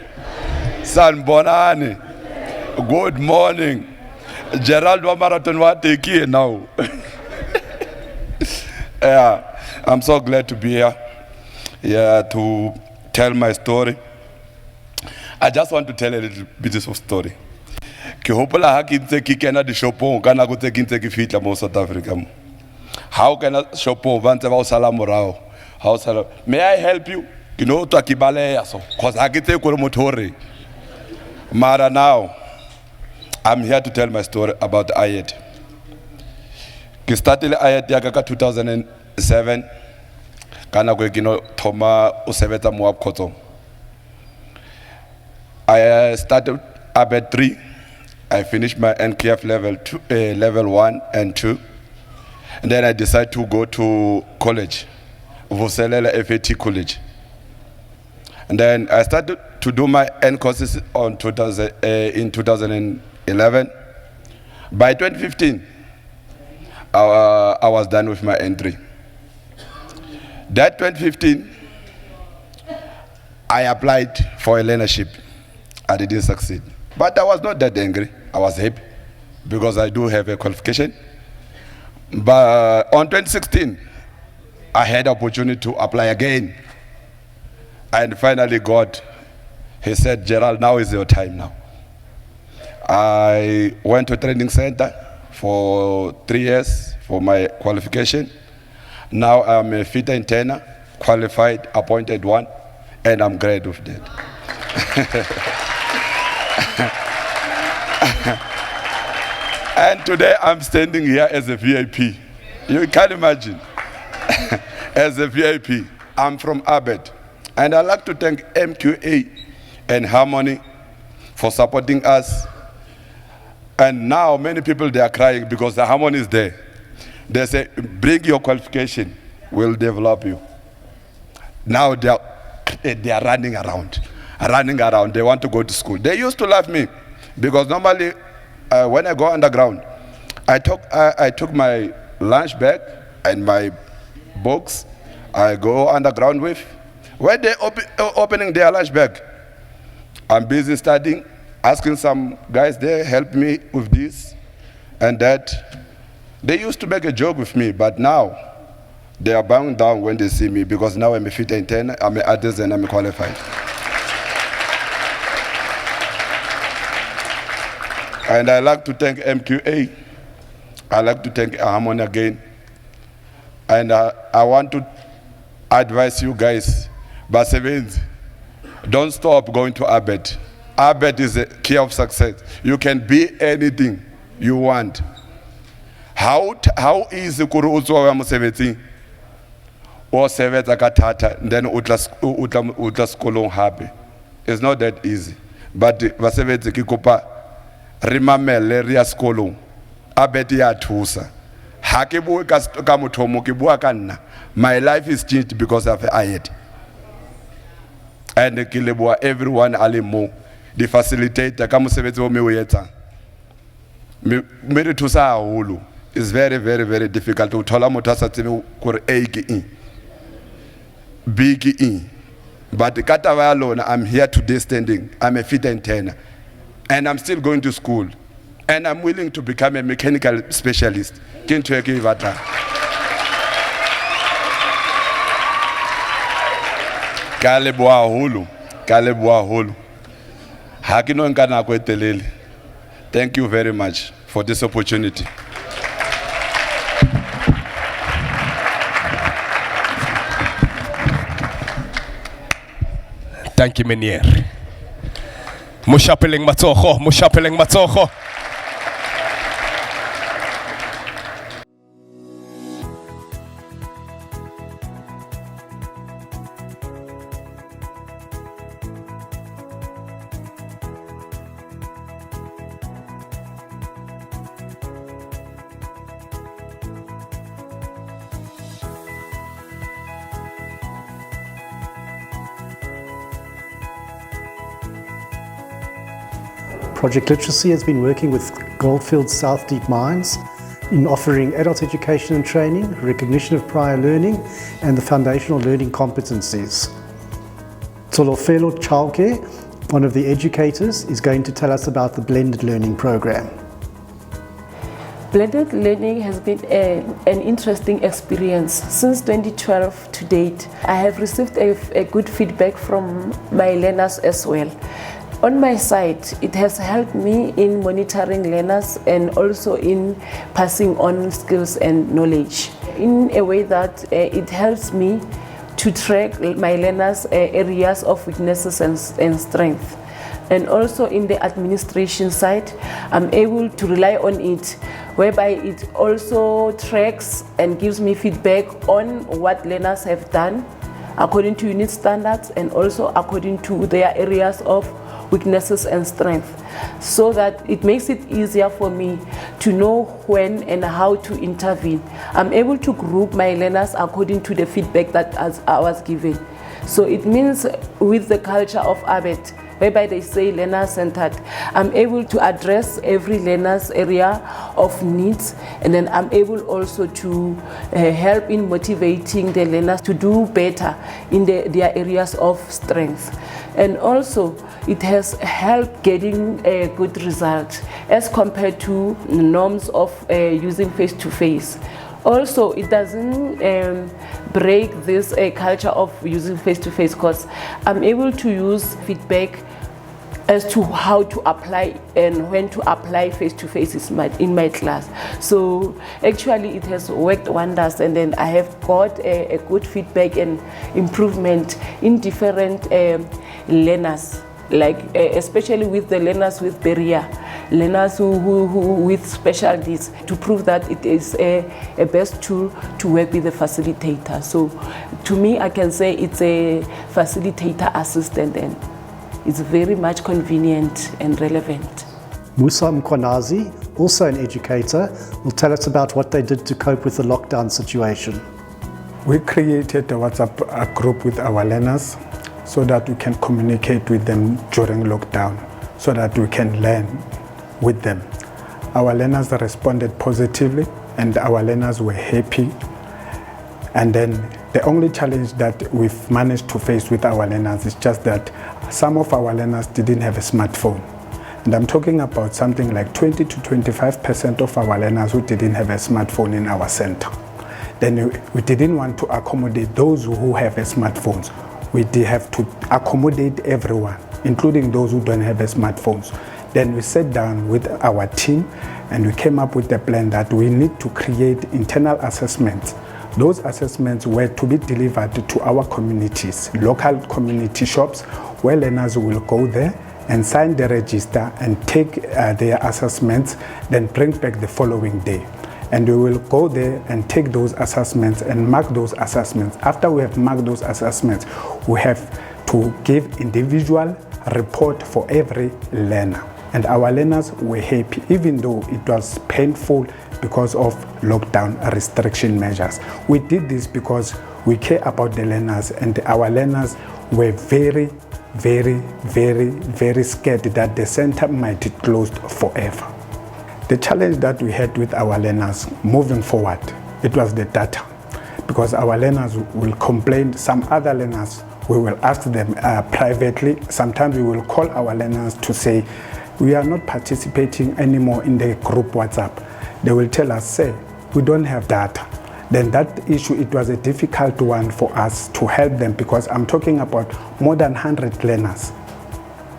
Sanbonani, good morning. Geraldo Marathon Wateki now. Yeah, I'm so glad to be here. Yeah, to tell my story. I just want to tell a little bit of story. Ke hopola ha ke ntse ke kena di shopong ka nako tse ke ntse ke fitla mo South Africa mo. Ha o kena shopong ba ntse ba o sala morao. Ha o sala, may I help you? You know to ke baleya so cause ha ke tse ko le motho re. Mara now I'm here to tell my story about IELTS. Ke started IELTS ya ka 2007. Kana go kino thoma o sebetsa mo Khotso. I started ABET 3. I finished my NKF level 1 and 2. And then I decided to go to college, Vuselela FAT College. And then I started to do my N courses in 2011. By 2015, I was done with my N3. That 2015, I applied for a learnership. I didn't succeed. But I was not that angry. I was happy because I do have a qualification. But on 2016, I had opportunity to apply again. And finally God, he said, Gerald, now is your time now. I went to training center for 3 years for my qualification. Now I'm a fit and tenor, qualified, appointed one, and I'm glad with that. And today I'm standing here as a VIP. You can't imagine. As a VIP. I'm from Abed. And I'd like to thank MQA and Harmony for supporting us. And now many people, they are crying because the Harmony is there. They say, bring your qualification, we'll develop you. Now they are running around. They want to go to school. They used to love me because normally when I go underground, I took my lunch bag and my books I go underground with. When they opening their lunch bag, I'm busy studying, asking some guys there, help me with this and that. They used to make a joke with me, but now they are bowing down when they see me because now I'm a fit and tenor, I'm an artist and I'm qualified. And I like to thank MQA. I like to thank Harmony again. And I want to advise you guys, Basevins, don't stop going to Abed. Abed is a key of success. You can be anything you want. How easy kuri utswa mosebetsi o sebetsa ka thata then utla sekolong hape? It's not that easy. But basebetsi ke kopa re mamele re ya sekolong. Abed ya thusa. Ha ke bue ka motho mo ke bua ka nna. My life is changed because of Ayed. And ke leboa everyone a le mo di facilitator ka mosebetsi o me o etsang. Me re thusa haholo. It's very, very, very difficult to tell motho a sa tsebe gore A ke eng, B ke eng. But ka taba ya lona, I'm here today standing. I'm a fit and tenor. And I'm still going to school. And I'm willing to become a mechanical specialist. Ke ntho e ke e batlang. Ka leboa haholo. Ha ke no nka nako e telele. Thank you very much for this opportunity. Thank you, Menier. Mushapeleng matsoho. Project Literacy has been working with Goldfields South Deep Mines in offering adult education and training, recognition of prior learning, and the foundational learning competencies. Tsolofelo Chauke, one of the educators, is going to tell us about the blended learning program. Blended learning has been an interesting experience. Since 2012 to date, I have received a good feedback from my learners as well. On my side, it has helped me in monitoring learners and also in passing on skills and knowledge in a way that it helps me to track my learners' areas of weaknesses and strength. And also in the administration side, I'm able to rely on it, whereby it also tracks and gives me feedback on what learners have done according to unit standards and also according to their areas of weaknesses and strength, so that it makes it easier for me to know when and how to intervene. I'm able to group my learners according to the feedback that I was given. So it means with the culture of Abed, whereby they say learner-centered, I'm able to address every learner's area of needs, and then I'm able also to help in motivating the learners to do better in their areas of strength. And also, it has helped getting a good result as compared to the norms of using face-to-face. Also, it doesn't break this culture of using face-to-face because I'm able to use feedback as to how to apply and when to apply face-to-face in my class. So actually it has worked wonders, and then I have got a good feedback and improvement in different learners, like especially with the learners with barrier, learners who with special needs, to prove that it is a best tool to work with the facilitator. So to me, I can say it's a facilitator assistant, and it's very much convenient and relevant. Musa Mkwanazi, also an educator, will tell us about what they did to cope with the lockdown situation. We created a WhatsApp group with our learners so that we can communicate with them during lockdown, so that we can learn with them. Our learners responded positively, and our learners were happy. And then the only challenge that we've managed to face with our learners is just that some of our learners didn't have a smartphone. And I'm talking about something like 20 to 25% of our learners who didn't have a smartphone in our center. Then we didn't want to accommodate those who have a smartphones. We did have to accommodate everyone, including those who don't have a smartphones. Then we sat down with our team and we came up with a plan that we need to create internal assessments. Those assessments were to be delivered to our communities, local community shops, where learners will go there and sign the register and take their assessments, then bring back the following day. And we will go there and take those assessments and mark those assessments. After we have marked those assessments, we have to give individual report for every learner. And our learners were happy, even though it was painful because of lockdown restriction measures. We did this because we care about the learners, and our learners were very, very, very, very scared that the center might be closed forever. The challenge that we had with our learners moving forward, it was the data, because our learners will complain. Some other learners, we will ask them privately. Sometimes we will call our learners to say, we are not participating anymore in the group WhatsApp. They will tell us, say, we don't have data. Then that issue, it was a difficult one for us to help them, because I'm talking about more than 100 learners.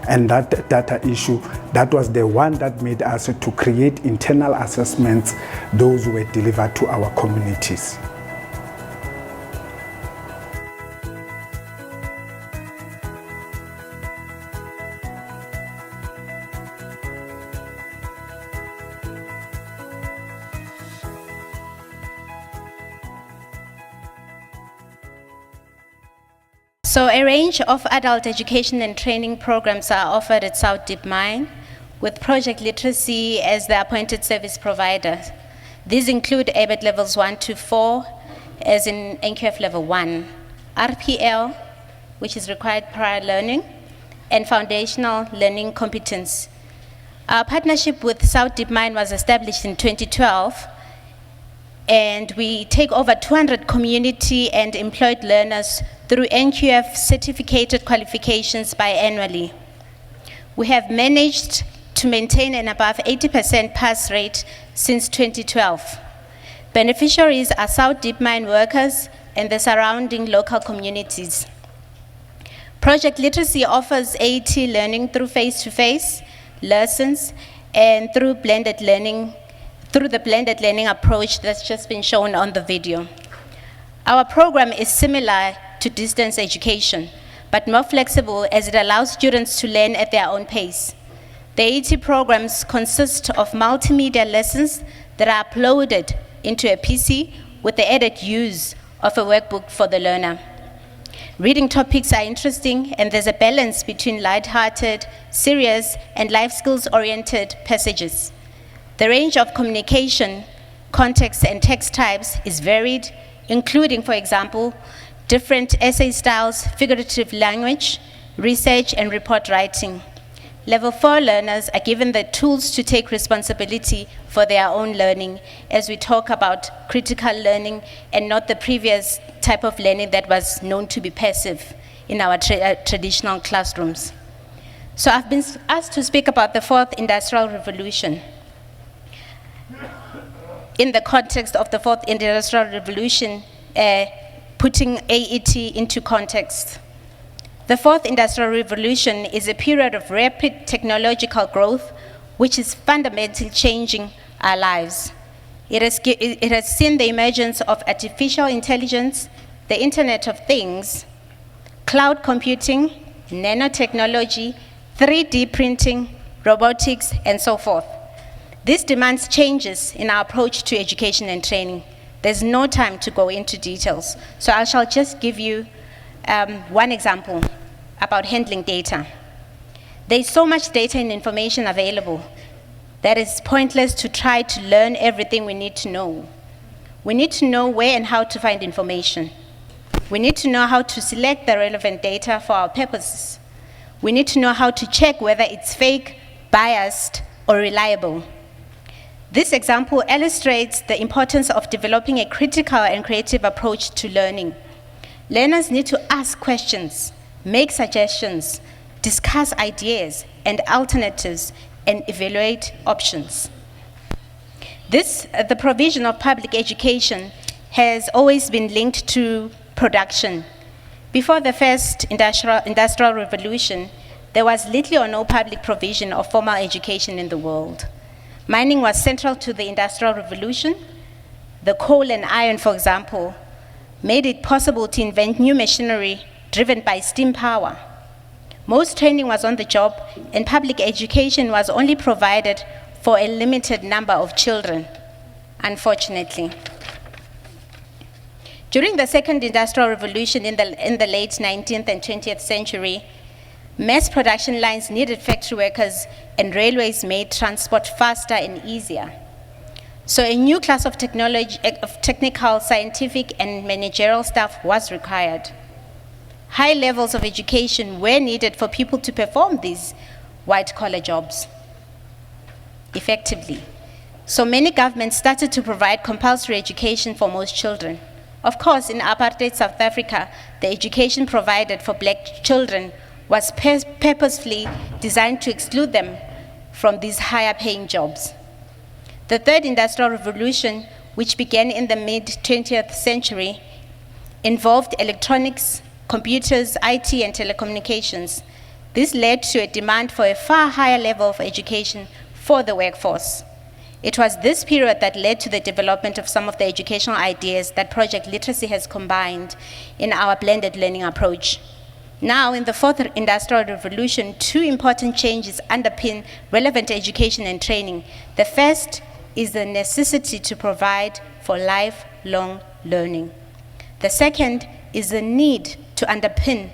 And that data issue, that was the one that made us to create internal assessments. Those were delivered to our communities. So a range of adult education and training programs are offered at South Deep Mine, with Project Literacy as the appointed service provider. These include ABET levels 1 to 4, as in NQF level 1, RPL, which is required prior learning, and foundational learning competence. Our partnership with South Deep Mine was established in 2012, and we take over 200 community and employed learners through NQF certificated qualifications biannually. We have managed to maintain an above 80% pass rate since 2012. Beneficiaries are South Deep Mine workers and the surrounding local communities. Project Literacy offers AET learning through face-to-face lessons and through the blended learning approach that's just been shown on the video. Our program is similar to distance education, but more flexible, as it allows students to learn at their own pace. The AET programs consist of multimedia lessons that are uploaded into a PC with the added use of a workbook for the learner. Reading topics are interesting, and there's a balance between light-hearted, serious, and life skills-oriented passages. The range of communication, context, and text types is varied, including, for example, different essay styles, figurative language, research, and report writing. Level 4 learners are given the tools to take responsibility for their own learning, as we talk about critical learning and not the previous type of learning that was known to be passive in our traditional classrooms. So I've been asked to speak about the 4th Industrial Revolution. In the context of the 4th Industrial Revolution, putting AET into context. The fourth industrial revolution is a period of rapid technological growth which is fundamentally changing our lives. It has seen the emergence of artificial intelligence, the Internet of Things, cloud computing, nanotechnology, 3D printing, robotics, and so forth. This demands changes in our approach to education and training. There's no time to go into details, so I shall just give you one example about handling data. There's so much data and information available that it's pointless to try to learn everything we need to know. We need to know where and how to find information. We need to know how to select the relevant data for our purposes. We need to know how to check whether it's fake, biased, or reliable. This example illustrates the importance of developing a critical and creative approach to learning. Learners need to ask questions, make suggestions, discuss ideas and alternatives, and evaluate options. The provision of public education has always been linked to production. Before the first industrial revolution, there was little or no public provision of formal education in the world. Mining was central to the Industrial Revolution. The coal and iron, for example, made it possible to invent new machinery driven by steam power. Most training was on the job, and public education was only provided for a limited number of children, unfortunately. During the second industrial revolution in the late 19th and 20th century, mass production lines needed factory workers, and railways made transport faster and easier. So a new class of technical, scientific, and managerial staff was required. High levels of education were needed for people to perform these white-collar jobs effectively. So many governments started to provide compulsory education for most children. Of course, in apartheid South Africa, the education provided for black children was purposefully designed to exclude them from these higher-paying jobs. The third industrial revolution, which began in the mid-20th century, involved electronics, computers, IT, and telecommunications. This led to a demand for a far higher level of education for the workforce. It was this period that led to the development of some of the educational ideas that Project Literacy has combined in our blended learning approach. Now, in the fourth industrial revolution, two important changes underpin relevant education and training. The first is the necessity to provide for lifelong learning. The second is the need to underpin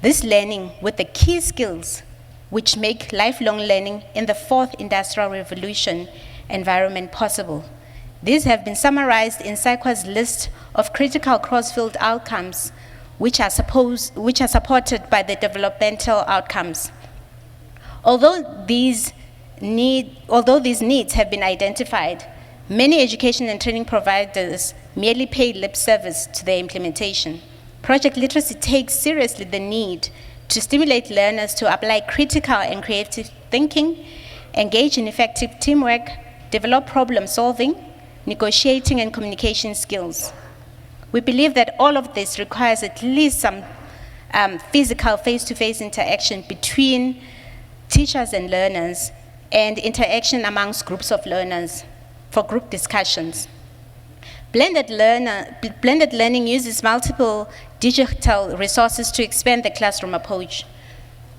this learning with the key skills which make lifelong learning in the fourth industrial revolution environment possible. These have been summarized in SAICWA's list of critical cross-field outcomes which are supported by the developmental outcomes. Although these needs have been identified, many education and training providers merely pay lip service to their implementation. Project Literacy takes seriously the need to stimulate learners to apply critical and creative thinking, engage in effective teamwork, develop problem solving, negotiating, and communication skills. We believe that all of this requires at least some physical face-to-face interaction between teachers and learners, and interaction amongst groups of learners for group discussions. Blended learning uses multiple digital resources to expand the classroom approach.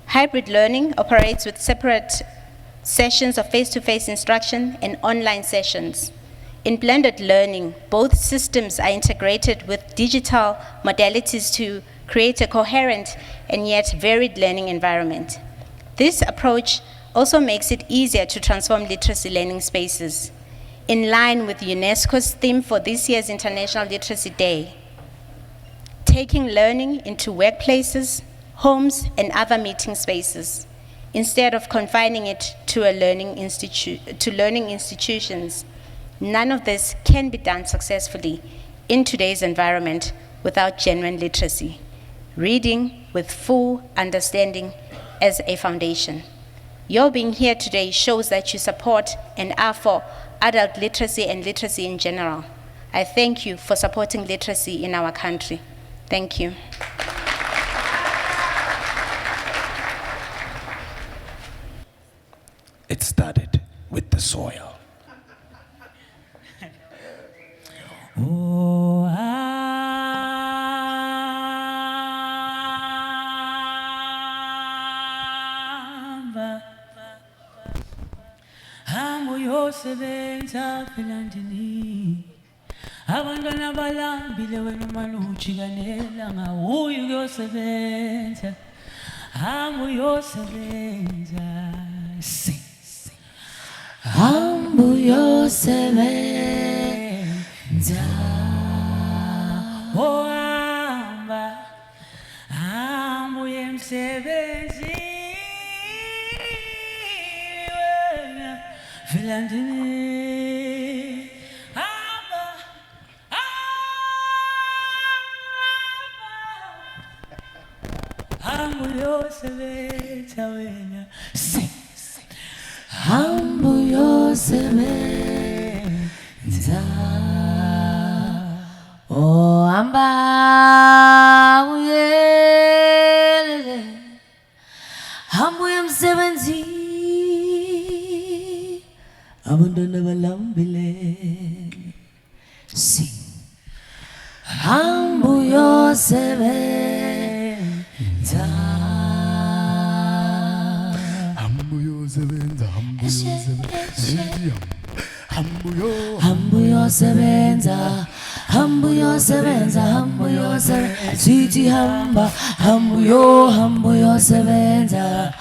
Hybrid learning operates with separate sessions of face-to-face instruction and online sessions. In blended learning, both systems are integrated with digital modalities to create a coherent and yet varied learning environment. This approach also makes it easier to transform literacy learning spaces. In line with UNESCO's theme for this year's International Literacy Day, taking learning into workplaces, homes, and other meeting spaces, instead of confining it to learning institutions. None of this can be done successfully in today's environment without genuine literacy. Reading with full understanding as a foundation. Your being here today shows that you support and are for adult literacy and literacy in general. I thank you for supporting literacy in our country. Thank you. soil. Oh, hamba uyosebenza phela ndini abantwana balambile wena umane ujikanela ngawuye ukuyosebenza hamba uyosebenza hamba uyosebenza oh hamba hamba uye emsebenzini wena phela ndini hamba uyosebenza wena hamba uyosebenza oh hamba uyelele hamba uye emsebenzini abantwana balambile hamba uyosebenza hamba uyosebenza hamba uyosebenza hamba uyosebenza sithi hamba hamba uyosebenza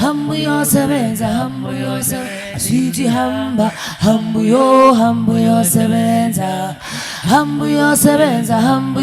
hamba uyosebenza hamba uyosebenza sithi hamba hamba uyosebenza hamba uyosebenza hamba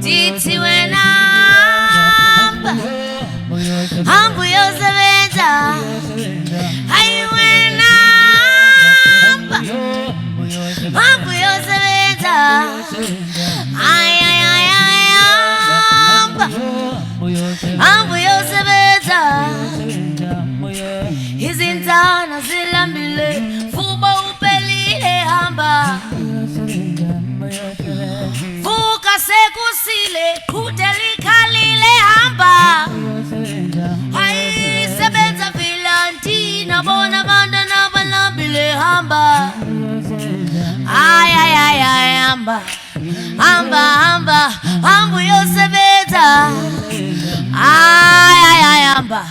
Titi when hamba uyosebenza hayi wena hamba uyosebenza ay hamba uyosebenza izinsana zilambile fuba upelile hamba vuka sekusile qhudela ikhalile hamba hayi sebenza vilantina bona abantwana balambile hamba ay hamba hamba uyosebenza ay hamba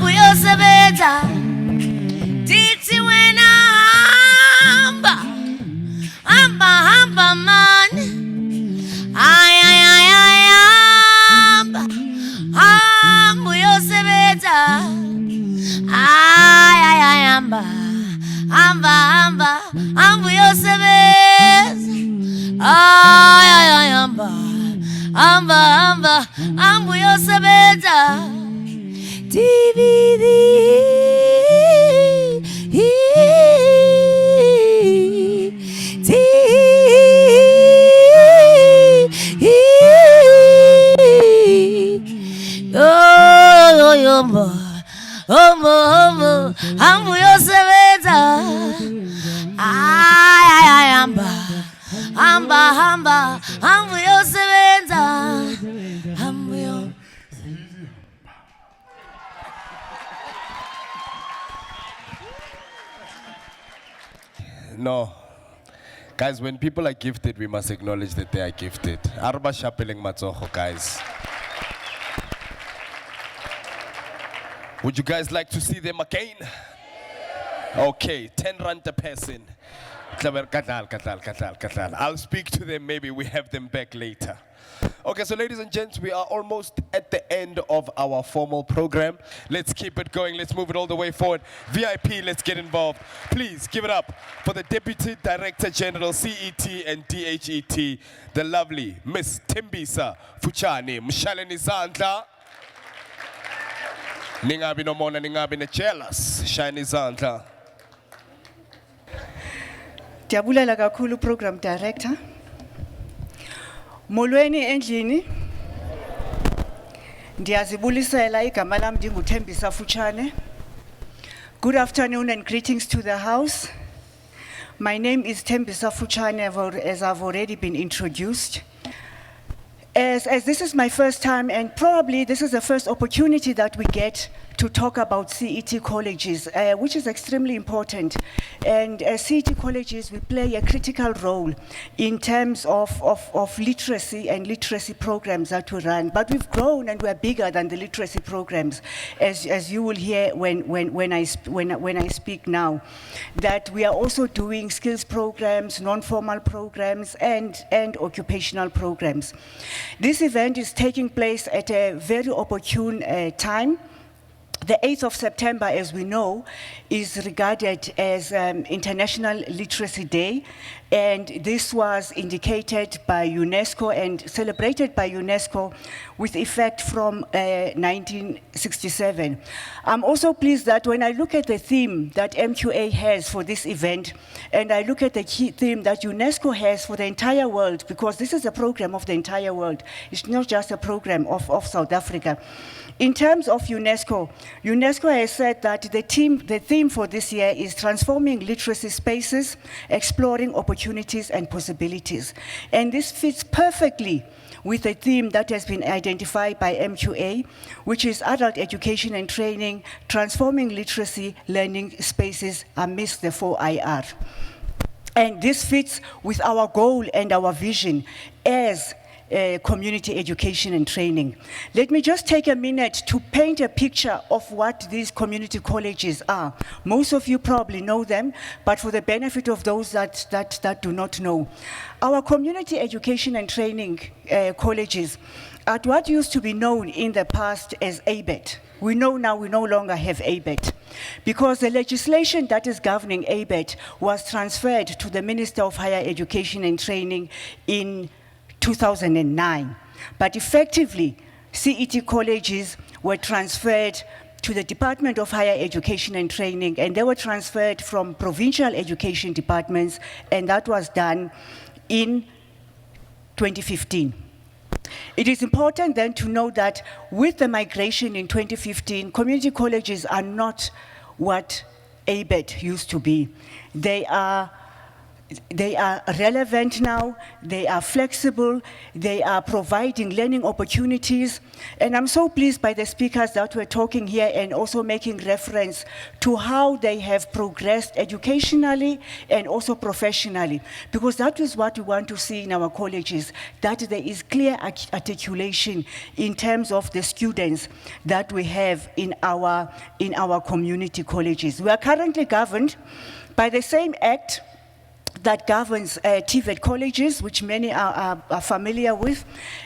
uyosebenza Titi wena hamba man ay hamba uyosebenza ay hamba uyosebenza ay hamba uyosebenza DVD hamba uyosebenza ay hamba uyosebenza hamba No. Guys, when people are gifted, we must acknowledge that they are gifted. Arba shapeling matsoho, guys. Would you guys like to see them again? Okay, 10 rand a person. I'll speak to them, maybe we have them back later. Okay, so ladies and gents, we are almost at the end of our formal program. Let's keep it going. Let's move it all the way forward. VIP, let's get involved. Please give it up for the Deputy Director General, CET and DHET, the lovely Miss Timbisa Fuchani Mshaleni Zandla. Ningabi no mona, ningabi ne jealous. Shine izandla. Diyabulela kakhulu program director. Molweni endlini. Ndiyazibulisela igama lam ndinguThembisa Futshane. Good afternoon and greetings to the house. My name is Thembisa Futshane, as I've already been introduced. As this is my first time, and probably this is the first opportunity that we get to talk about CET colleges, which is extremely important. And as CET colleges, we play a critical role in terms of literacy and literacy programs that we run. But we've grown and we're bigger than the literacy programs, as you will hear when I speak now. That we are also doing skills programs, non-formal programs, and occupational programs. This event is taking place at a very opportune time. The 8th of September, as we know, is regarded as International Literacy Day, and this was indicated by UNESCO and celebrated by UNESCO with effect from 1967. I'm also pleased that when I look at the theme that MQA has for this event, and I look at the key theme that UNESCO has for the entire world, because this is a program of the entire world, it's not just a program of South Africa. In terms of UNESCO, UNESCO has said that the theme for this year is transforming literacy spaces, exploring opportunities and possibilities. And this fits perfectly with the theme that has been identified by MQA, which is adult education and training, transforming literacy learning spaces amidst the 4IR. And this fits with our goal and our vision as community education and training. Let me just take a minute to paint a picture of what these community colleges are. Most of you probably know them, but for the benefit of those that do not know. Our community education and training colleges are what used to be known in the past as ABET. We know now we no longer have ABET, because the legislation that is governing ABET was transferred to the Minister of Higher Education and Training in 2009. But effectively, CET colleges were transferred to the Department of Higher Education and Training, and they were transferred from provincial education departments, and that was done in 2015. It is important then to know that with the migration in 2015, community colleges are not what ABET used to be. They are relevant now, they are flexible, they are providing learning opportunities, and I'm so pleased by the speakers that were talking here and also making reference to how they have progressed educationally and also professionally, because that is what we want to see in our colleges, that there is clear articulation in terms of the students that we have in our community colleges. We are currently governed by the same act that governs TVET colleges, which many are familiar with,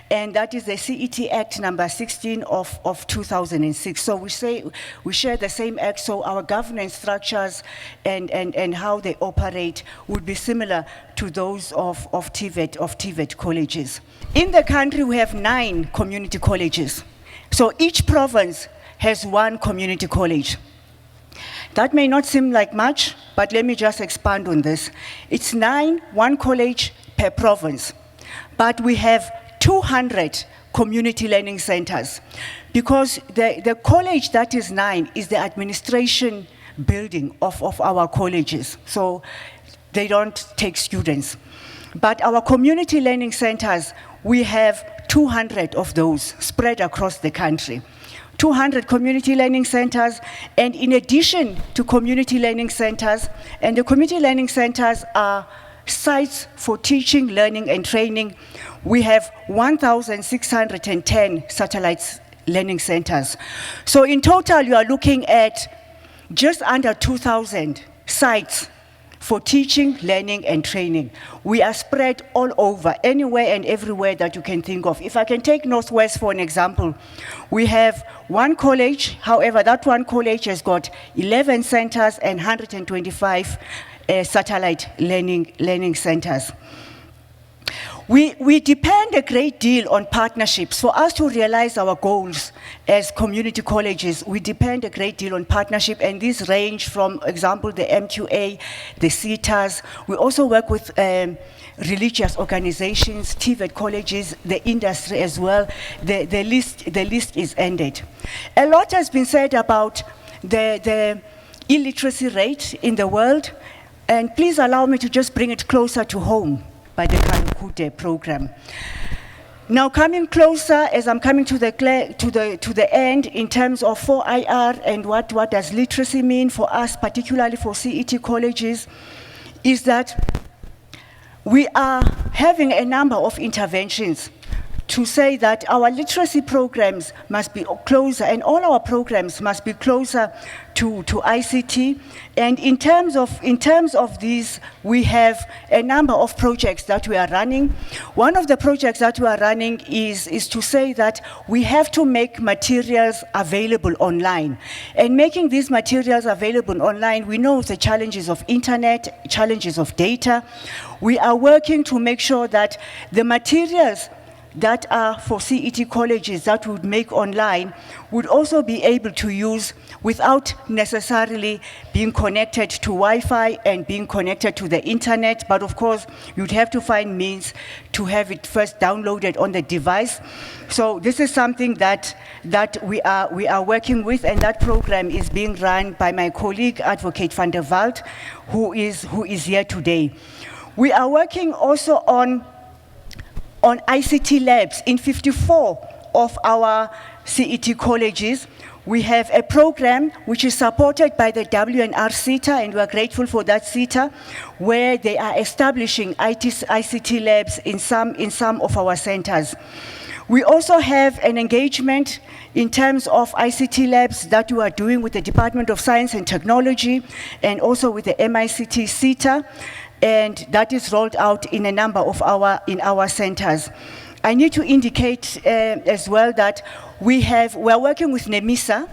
and that is the CET Act number 16 of 2006. So we share the same act, so our governance structures and how they operate would be similar to those of TVET colleges. In the country, we have 9 community colleges. So each province has 1 community college. That may not seem like much, but let me just expand on this. It's 9, 1 college per province. But we have 200 community learning centers, because the college that is 9 is the administration building of our colleges. So they don't take students. But our community learning centers, we have 200 of those spread across the country. 200 community learning centers, and in addition to community learning centers, and the community learning centers are sites for teaching, learning, and training, we have 1,610 satellite learning centers. So in total, you are looking at just under 2,000 sites for teaching, learning, and training. We are spread all over, anywhere and everywhere that you can think of. If I can take Northwest for an example, we have 1 college, however, that 1 college has got 11 centers and 125 satellite learning centers. We depend a great deal on partnerships. For us to realize our goals as community colleges, we depend a great deal on partnership, and these range from, example, the MQA, the CETAs. We also work with religious organizations, TVET colleges, the industry as well. The list is ended. A lot has been said about the illiteracy rate in the world, and please allow me to just bring it closer to home by the Kalukute program. Now, coming closer, as I'm coming to the end in terms of 4IR and what does literacy mean for us, particularly for CET colleges, is that we are having a number of interventions to say that our literacy programs must be closer, and all our programs must be closer to ICT. And in terms of these, we have a number of projects that we are running. One of the projects that we are running is to say that we have to make materials available online. And making these materials available online, we know the challenges of internet, challenges of data. We are working to make sure that the materials that are for CET colleges that would make online would also be able to use without necessarily being connected to Wi-Fi and being connected to the internet. But of course, you'd have to find means to have it first downloaded on the device. So this is something that we are working with, and that program is being run by my colleague, Advocate van der Walt, who is here today. We are working also on ICT labs in 54 of our CET colleges. We have a program which is supported by the WNR CETA, and we're grateful for that CETA, where they are establishing ICT labs in some of our centers. We also have an engagement in terms of ICT labs that we are doing with the Department of Science and Technology and also with the MICT CETA, and that is rolled out in a number of our centers. I need to indicate as well that we're working with NEMISA,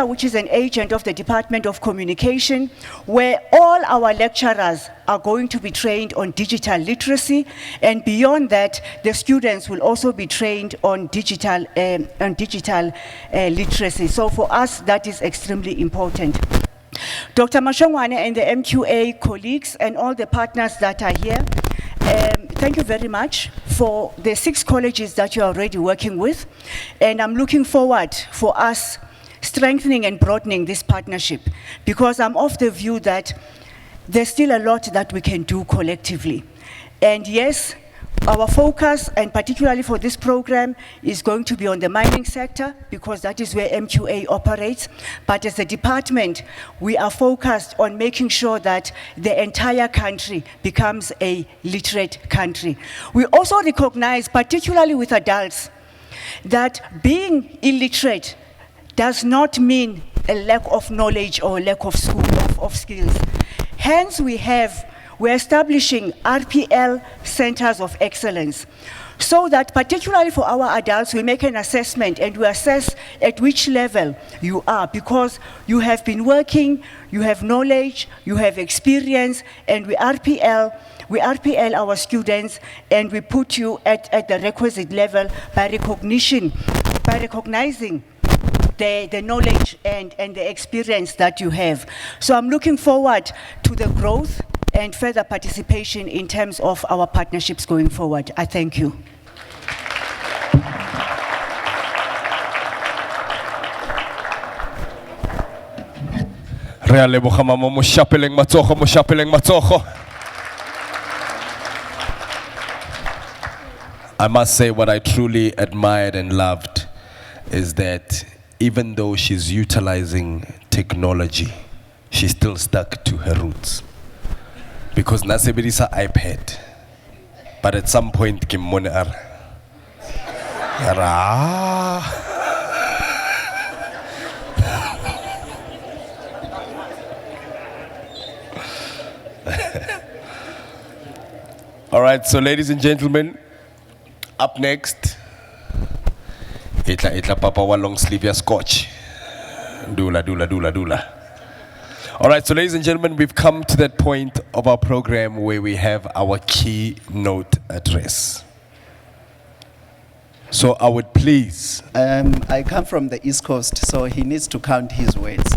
which is an agent of the Department of Communication, where all our lecturers are going to be trained on digital literacy, and beyond that, the students will also be trained on digital literacy. So for us, that is extremely important. Dr. Mashongwane and the MQA colleagues and all the partners that are here, thank you very much for the 6 colleges that you're already working with. And I'm looking forward for us strengthening and broadening this partnership, because I'm of the view that there's still a lot that we can do collectively. And yes, our focus, and particularly for this program, is going to be on the mining sector, because that is where MQA operates. But as a department, we are focused on making sure that the entire country becomes a literate country. We also recognize, particularly with adults, that being illiterate does not mean a lack of knowledge or a lack of skills. Hence, we're establishing RPL centers of excellence, so that particularly for our adults, we make an assessment and we assess at which level you are, because you have been working, you have knowledge, you have experience, and we RPL our students, and we put you at the requisite level by recognizing the knowledge and the experience that you have. So I'm looking forward to the growth and further participation in terms of our partnerships going forward. I thank you. I must say, what I truly admired and loved is that even though she's utilizing technology, she's still stuck to her roots. Because nasebedisa iPad, but at some point ke mmone a re, All right, so ladies and gentlemen, up next, itla papa wa long sleeve ya scotch. Dula. All right, so ladies and gentlemen, we've come to that point of our program where we have our keynote address. So I would please. I come from the East Coast, so he needs to count his words.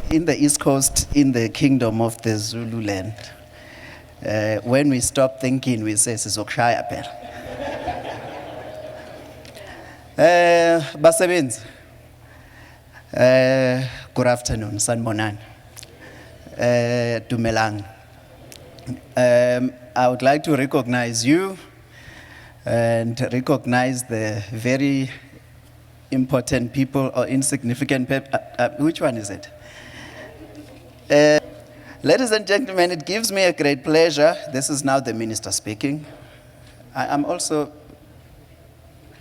In the East Coast, in the kingdom of the Zulu land, when we stop thinking, we say, "Sizokushaya phela." Basebenzi, good afternoon, sanibonani. Dumelang. I would like to recognize you and recognize the very important people or insignificant people. Which one is it? Ladies and gentlemen, it gives me a great pleasure. This is now the minister speaking. I'm also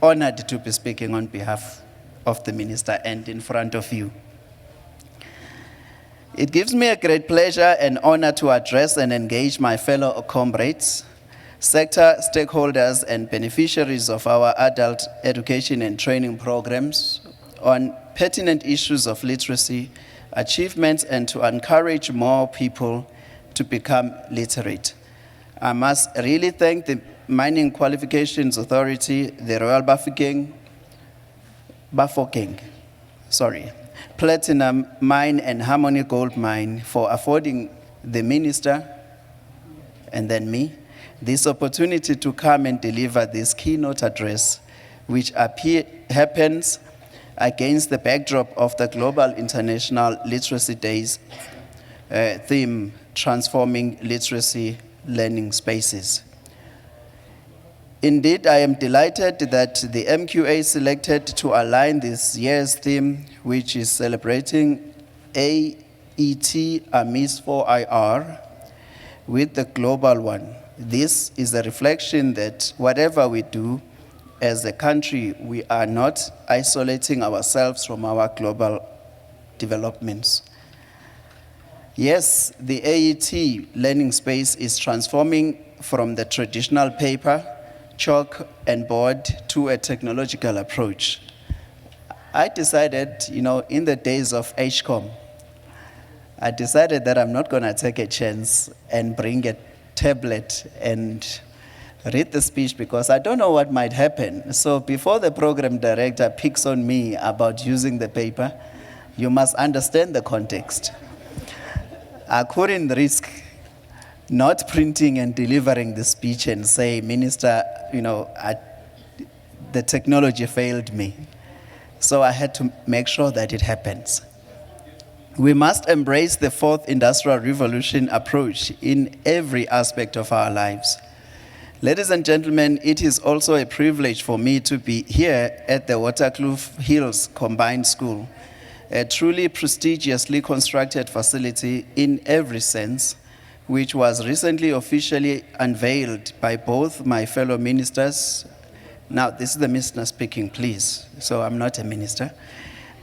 honored to be speaking on behalf of the minister and in front of you. It gives me a great pleasure and honor to address and engage my fellow comrades, sector stakeholders and beneficiaries of our adult education and training programs on pertinent issues of literacy, achievements, and to encourage more people to become literate. I must really thank the Mining Qualifications Authority, the Royal Bafokeng, Platinum Mine and Harmony Gold Mine for affording the minister and then me this opportunity to come and deliver this keynote address, which happens against the backdrop of the Global International Literacy Days theme, Transforming Literacy Learning Spaces. Indeed, I am delighted that the MQA selected to align this year's theme, which is celebrating AET AMIS 4IR, with the global one. This is a reflection that whatever we do as a country, we are not isolating ourselves from our global developments. Yes, the AET learning space is transforming from the traditional paper, chalk and board to a technological approach. I decided, in the days of HCOM, I decided that I'm not going to take a chance and bring a tablet and read the speech because I don't know what might happen. So before the program director picks on me about using the paper, you must understand the context. I couldn't risk not printing and delivering the speech and say, Minister, the technology failed me. So I had to make sure that it happens. We must embrace the fourth industrial revolution approach in every aspect of our lives. Ladies and gentlemen, it is also a privilege for me to be here at the Waterkloof Hills Combined School, a truly prestigiously constructed facility in every sense, which was recently officially unveiled by both my fellow ministers. Now, this is the minister speaking, please, so I'm not a minister.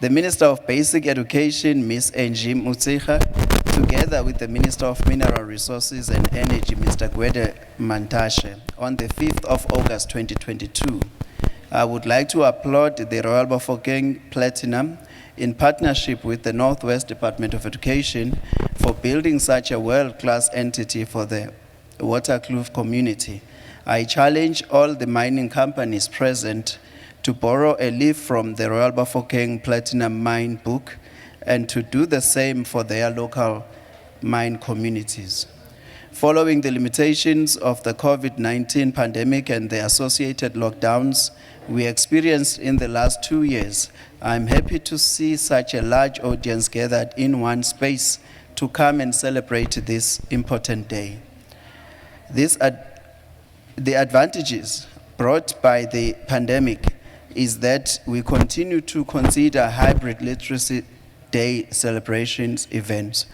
The Minister of Basic Education, Ms. Angie Mutsecha, together with the Minister of Mineral Resources and Energy, Mr. Gwede Mantashe, on the 5th of August 2022. I would like to applaud the Royal Bafokeng Platinum in partnership with the Northwest Department of Education for building such a world-class entity for the Waterkloof community. I challenge all the mining companies present to borrow a leaf from the Royal Bafokeng Platinum Mine book and to do the same for their local mine communities. Following the limitations of the COVID-19 pandemic and the associated lockdowns we experienced in the last 2 years, I'm happy to see such a large audience gathered in one space to come and celebrate this important day. The advantages brought by the pandemic is that we continue to consider hybrid literacy day celebrations events,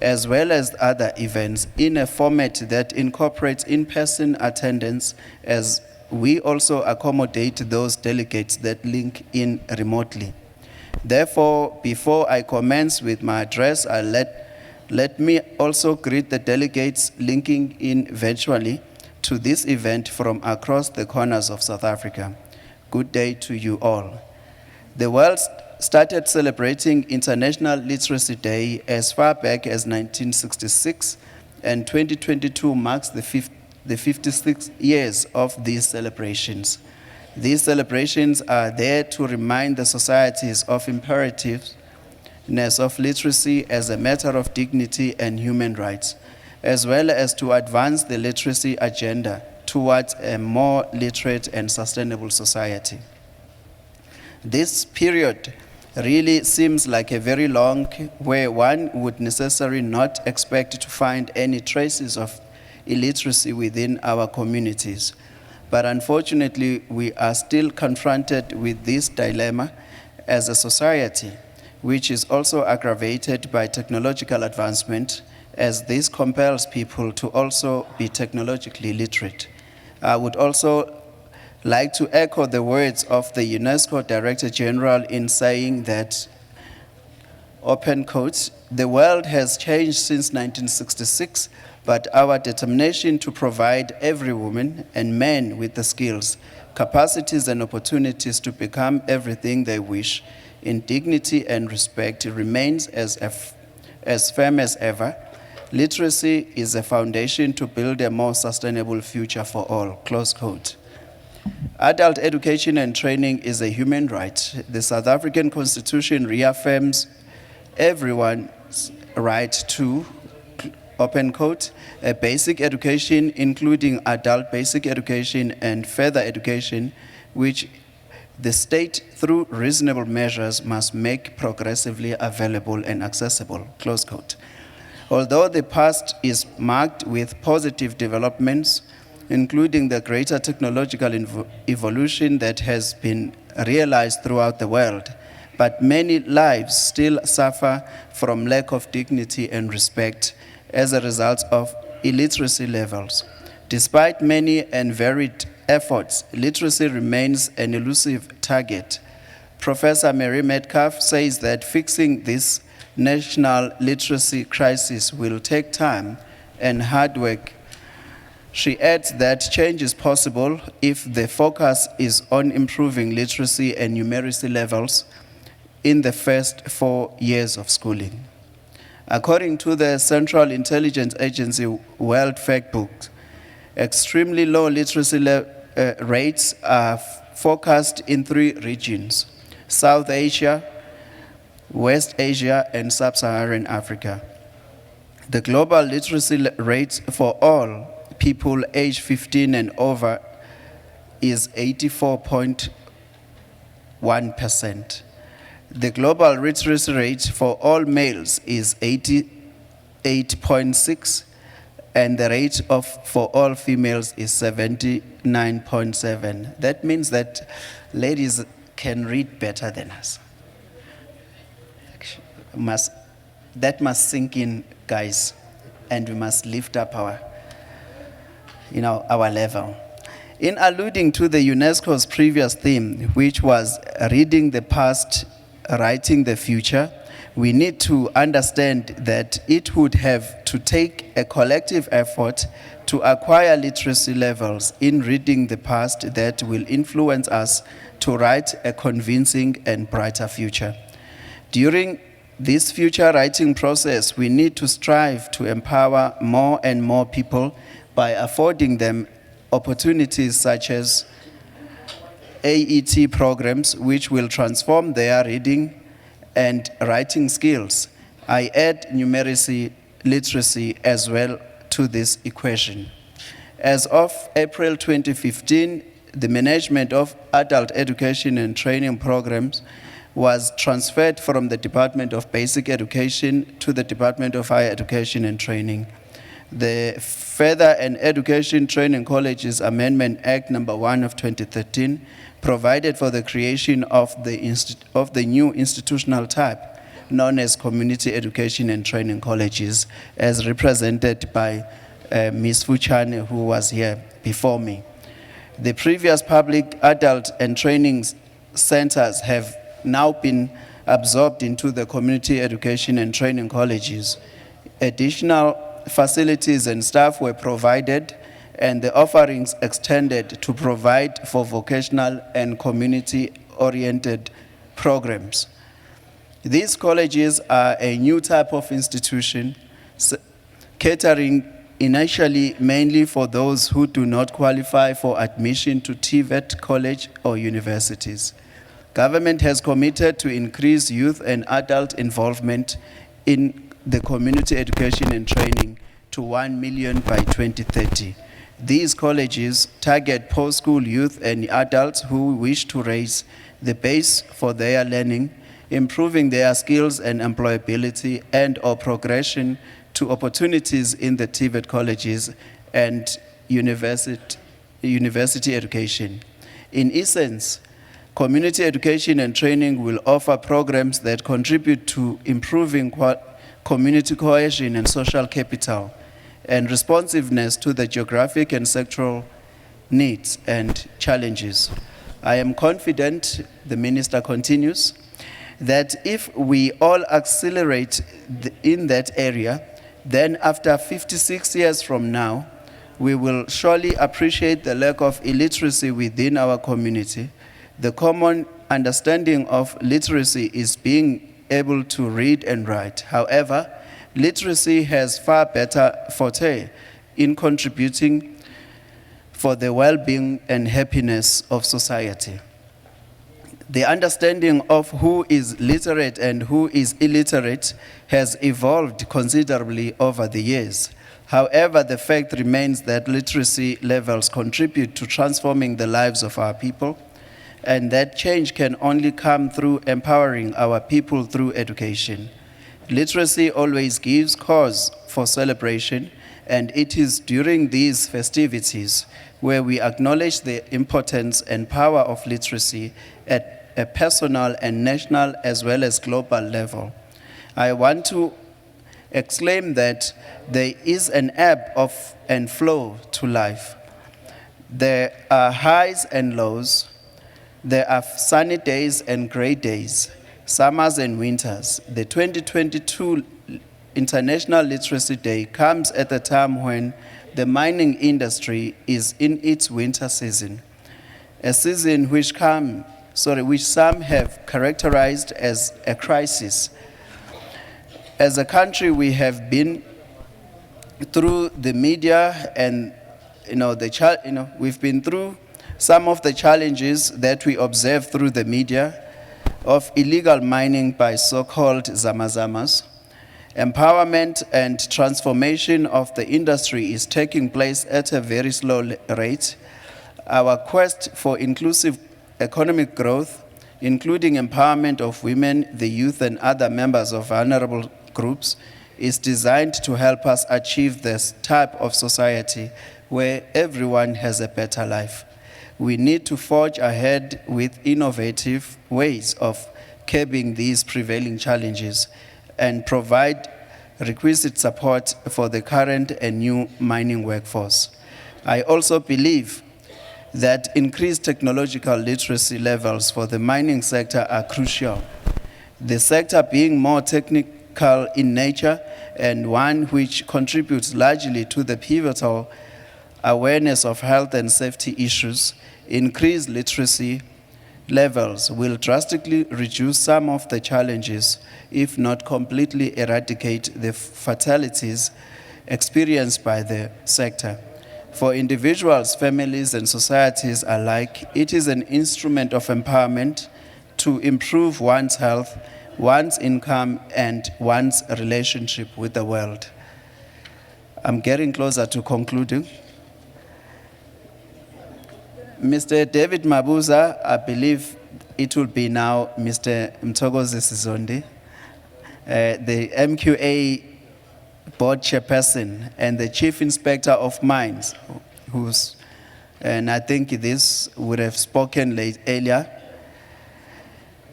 as well as other events in a format that incorporates in-person attendance, as we also accommodate those delegates that link in remotely. Therefore, before I commence with my address, let me also greet the delegates linking in virtually to this event from across the corners of South Africa. Good day to you all. The world's started celebrating International Literacy Day as far back as 1966, and 2022 marks the 56 years of these celebrations. These celebrations are there to remind the societies of imperativeness of literacy as a matter of dignity and human rights, as well as to advance the literacy agenda towards a more literate and sustainable society. This period really seems like a very long, where one would necessarily not expect to find any traces of illiteracy within our communities. But unfortunately, we are still confronted with this dilemma as a society, which is also aggravated by technological advancement, as this compels people to also be technologically literate. I would also like to echo the words of the UNESCO Director General in saying that, open quotes, "The world has changed since 1966, but our determination to provide every woman and man with the skills, capacities, and opportunities to become everything they wish in dignity and respect remains as firm as ever. Literacy is a foundation to build a more sustainable future for all," close quote. Adult education and training is a human right. The South African Constitution reaffirms everyone's right to, open quote, a basic education, including adult basic education and further education, which the state, through reasonable measures, must make progressively available and accessible, close quote. Although the past is marked with positive developments, including the greater technological evolution that has been realized throughout the world, but many lives still suffer from lack of dignity and respect as a result of illiteracy levels. Despite many and varied efforts, literacy remains an elusive target. Professor Mary Metcalf says that fixing this national literacy crisis will take time and hard work. She adds that change is possible if the focus is on improving literacy and numeracy levels in the first 4 years of schooling. According to the Central Intelligence Agency World Factbook, extremely low literacy rates are forecast in 3 regions: South Asia, West Asia, and Sub-Saharan Africa. The global literacy rate for all people aged 15 and over is 84.1%. The global literacy rate for all males is 88.6%, and the rate for all females is 79.7%. That means that ladies can read better than us. That must sink in, guys, and we must lift up our level. In alluding to the UNESCO's previous theme, which was reading the past, writing the future, we need to understand that it would have to take a collective effort to acquire literacy levels in reading the past that will influence us to write a convincing and brighter future. During this future writing process, we need to strive to empower more and more people by affording them opportunities such as AET programs, which will transform their reading and writing skills. I add numeracy literacy as well to this equation. As of April 2015, the management of adult education and training programs was transferred from the Department of Basic Education to the Department of Higher Education and Training. The Further and Education Training Colleges Amendment Act No. 1 of 2013 provided for the creation of the new institutional type known as Community Education and Training Colleges, as represented by Ms. Fuchane, who was here before me. The previous public adult and training centers have now been absorbed into the Community Education and Training Colleges. Additional facilities and staff were provided, and the offerings extended to provide for vocational and community-oriented programs. These colleges are a new type of institution, catering initially mainly for those who do not qualify for admission to TVET college or universities. Government has committed to increase youth and adult involvement in the community education and training to 1 million by 2030. These colleges target post-school youth and adults who wish to raise the base for their learning, improving their skills and employability and/or progression to opportunities in the TVET colleges and university education. In essence, community education and training will offer programs that contribute to improving community cohesion and social capital, and responsiveness to the geographic and sectoral needs and challenges. I am confident, the Minister continues, that if we all accelerate in that area, then after 56 years from now, we will surely appreciate the lack of illiteracy within our community. The common understanding of literacy is being able to read and write. However, literacy has far better forte in contributing for the well-being and happiness of society. The understanding of who is literate and who is illiterate has evolved considerably over the years. However, the fact remains that literacy levels contribute to transforming the lives of our people, and that change can only come through empowering our people through education. Literacy always gives cause for celebration, and it is during these festivities where we acknowledge the importance and power of literacy at a personal and national as well as global level. I want to exclaim that there is an ebb and flow to life. There are highs and lows. There are sunny days and gray days, summers and winters. The 2022 International Literacy Day comes at a time when the mining industry is in its winter season, a season which some have characterized as a crisis. As a country, we have been through the media and we've been through some of the challenges that we observe through the media of illegal mining by so-called zamazamas. Empowerment and transformation of the industry is taking place at a very slow rate. Our quest for inclusive economic growth, including empowerment of women, the youth, and other members of vulnerable groups, is designed to help us achieve this type of society where everyone has a better life. We need to forge ahead with innovative ways of curbing these prevailing challenges and provide requisite support for the current and new mining workforce. I also believe that increased technological literacy levels for the mining sector are crucial. The sector being more technical in nature and one which contributes largely to the pivotal awareness of health and safety issues, increased literacy levels will drastically reduce some of the challenges, if not completely eradicate the fatalities experienced by the sector. For individuals, families, and societies alike, it is an instrument of empowerment to improve one's health, one's income, and one's relationship with the world. I'm getting closer to concluding. Mr. David Mabuza, I believe it will be now Mr. Mthokozi Sizondi, the MQA board chairperson and the chief inspector of mines, and I think this would have spoken earlier.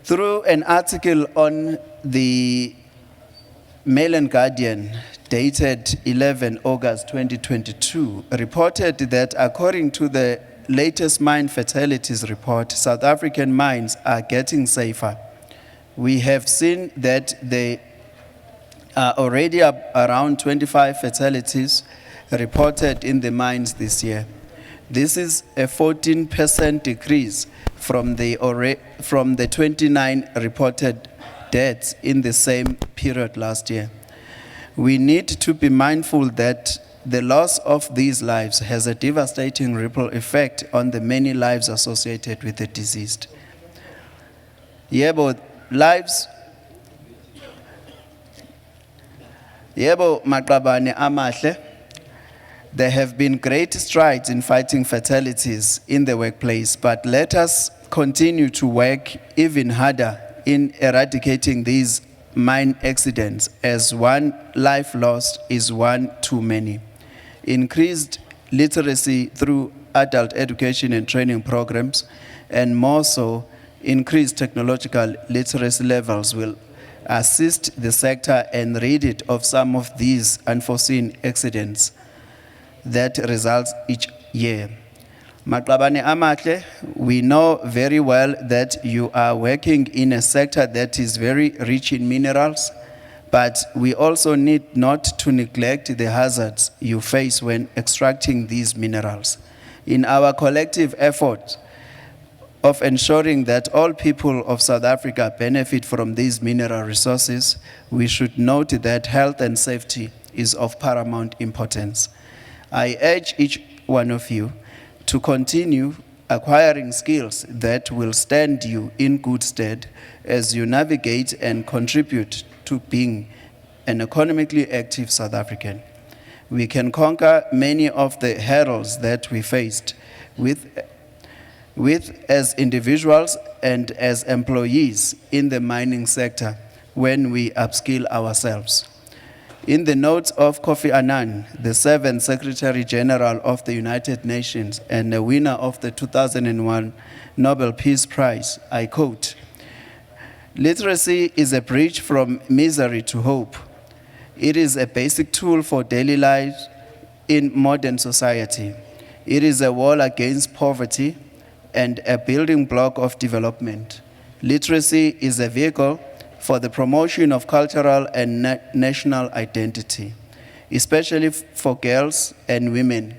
Through an article on the Mail and Guardian dated 11 August 2022, reported that according to the latest mine fatalities report, South African mines are getting safer. We have seen that there are already around 25 fatalities reported in the mines this year. This is a 14% decrease from the 29 reported deaths in the same period last year. We need to be mindful that the loss of these lives has a devastating ripple effect on the many lives associated with the deceased. Yebo, maqabane amahle. There have been great strides in fighting fatalities in the workplace, but let us continue to work even harder in eradicating these mine accidents, as one life lost is one too many. Increased literacy through adult education and training programs, and more so, increased technological literacy levels will assist the sector and rid it of some of these unforeseen accidents that results each year. Maqabane amahle, we know very well that you are working in a sector that is very rich in minerals, but we also need not to neglect the hazards you face when extracting these minerals. In our collective effort of ensuring that all people of South Africa benefit from these mineral resources, we should note that health and safety is of paramount importance. I urge each one of you to continue acquiring skills that will stand you in good stead as you navigate and contribute to being an economically active South African. We can conquer many of the hurdles that we faced with as individuals and as employees in the mining sector when we upskill ourselves. In the notes of Kofi Annan, the 7th Secretary General of the United Nations and the winner of the 2001 Nobel Peace Prize, I quote, "Literacy is a bridge from misery to hope. It is a basic tool for daily life in modern society. It is a wall against poverty and a building block of development. Literacy is a vehicle for the promotion of cultural and national identity, especially for girls and women.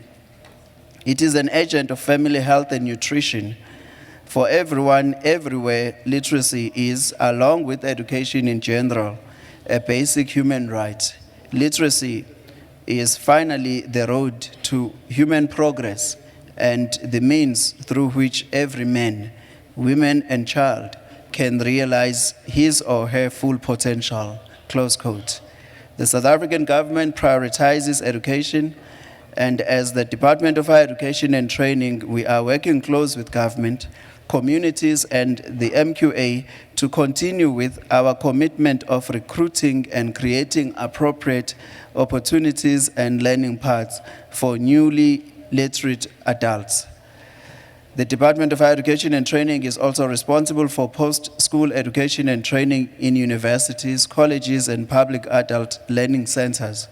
It is an agent of family health and nutrition. For everyone, everywhere, literacy is, along with education in general, a basic human right. Literacy is finally the road to human progress and the means through which every man, woman, and child can realize his or her full potential," close quote. The South African government prioritizes education, and as the Department of Higher Education and Training, we are working close with government, communities, and the MQA to continue with our commitment of recruiting and creating appropriate opportunities and learning paths for newly literate adults. The Department of Higher Education and Training is also responsible for post-school education and training in universities, colleges, and public adult learning centers.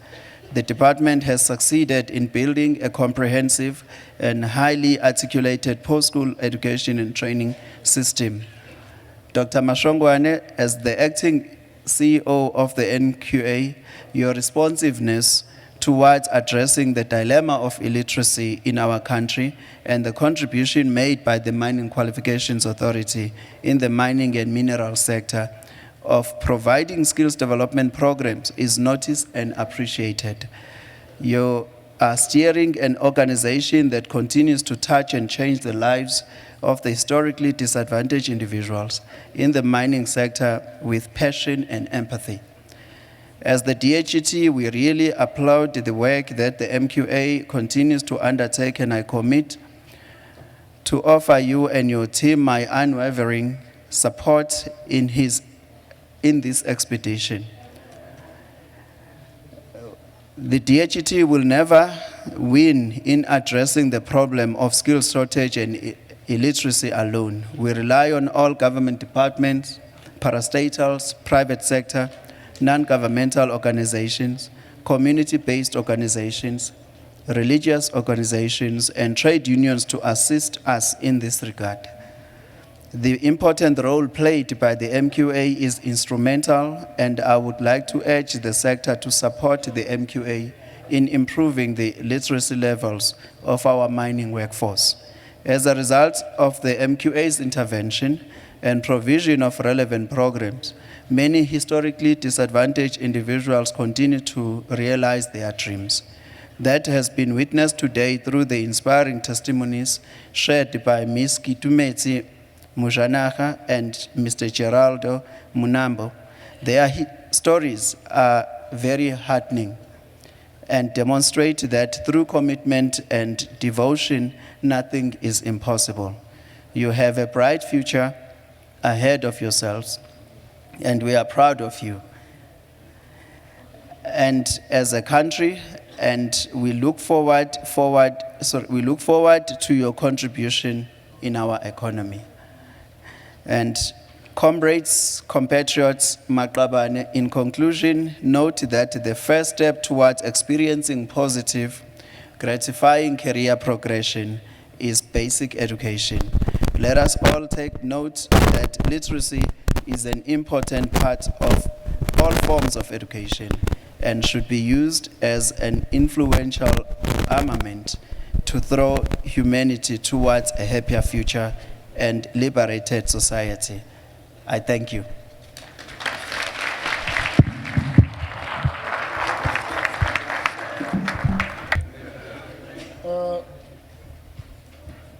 The department has succeeded in building a comprehensive and highly articulated post-school education and training system. Dr. Mashongwane, as the acting CEO of the NQA, your responsiveness towards addressing the dilemma of illiteracy in our country and the contribution made by the Mining Qualifications Authority in the mining and mineral sector of providing skills development programs is noticed and appreciated. You are steering an organization that continues to touch and change the lives of the historically disadvantaged individuals in the mining sector with passion and empathy. As the DHET, we really applaud the work that the MQA continues to undertake, and I commit to offer you and your team my unwavering support in this expedition. The DHET will never win in addressing the problem of skills shortage and illiteracy alone. We rely on all government departments, parastatals, private sector, non-governmental organizations, community-based organizations, religious organizations, and trade unions to assist us in this regard. The important role played by the MQA is instrumental, and I would like to urge the sector to support the MQA in improving the literacy levels of our mining workforce. As a result of the MQA's intervention, and provision of relevant programs, many historically disadvantaged individuals continue to realize their dreams. That has been witnessed today through the inspiring testimonies shared by Ms. Kitumetsi Mujanaga and Mr. Geraldo Munambo. Their stories are very heartening and demonstrate that through commitment and devotion, nothing is impossible. You have a bright future ahead of yourselves, and we are proud of you. And as a country, and we look forward to your contribution in our economy. And comrades, compatriots, Maqabane, in conclusion, note that the first step towards experiencing positive, gratifying career progression is basic education. Let us all take note that literacy is an important part of all forms of education and should be used as an influential armament to throw humanity towards a happier future and liberated society. I thank you.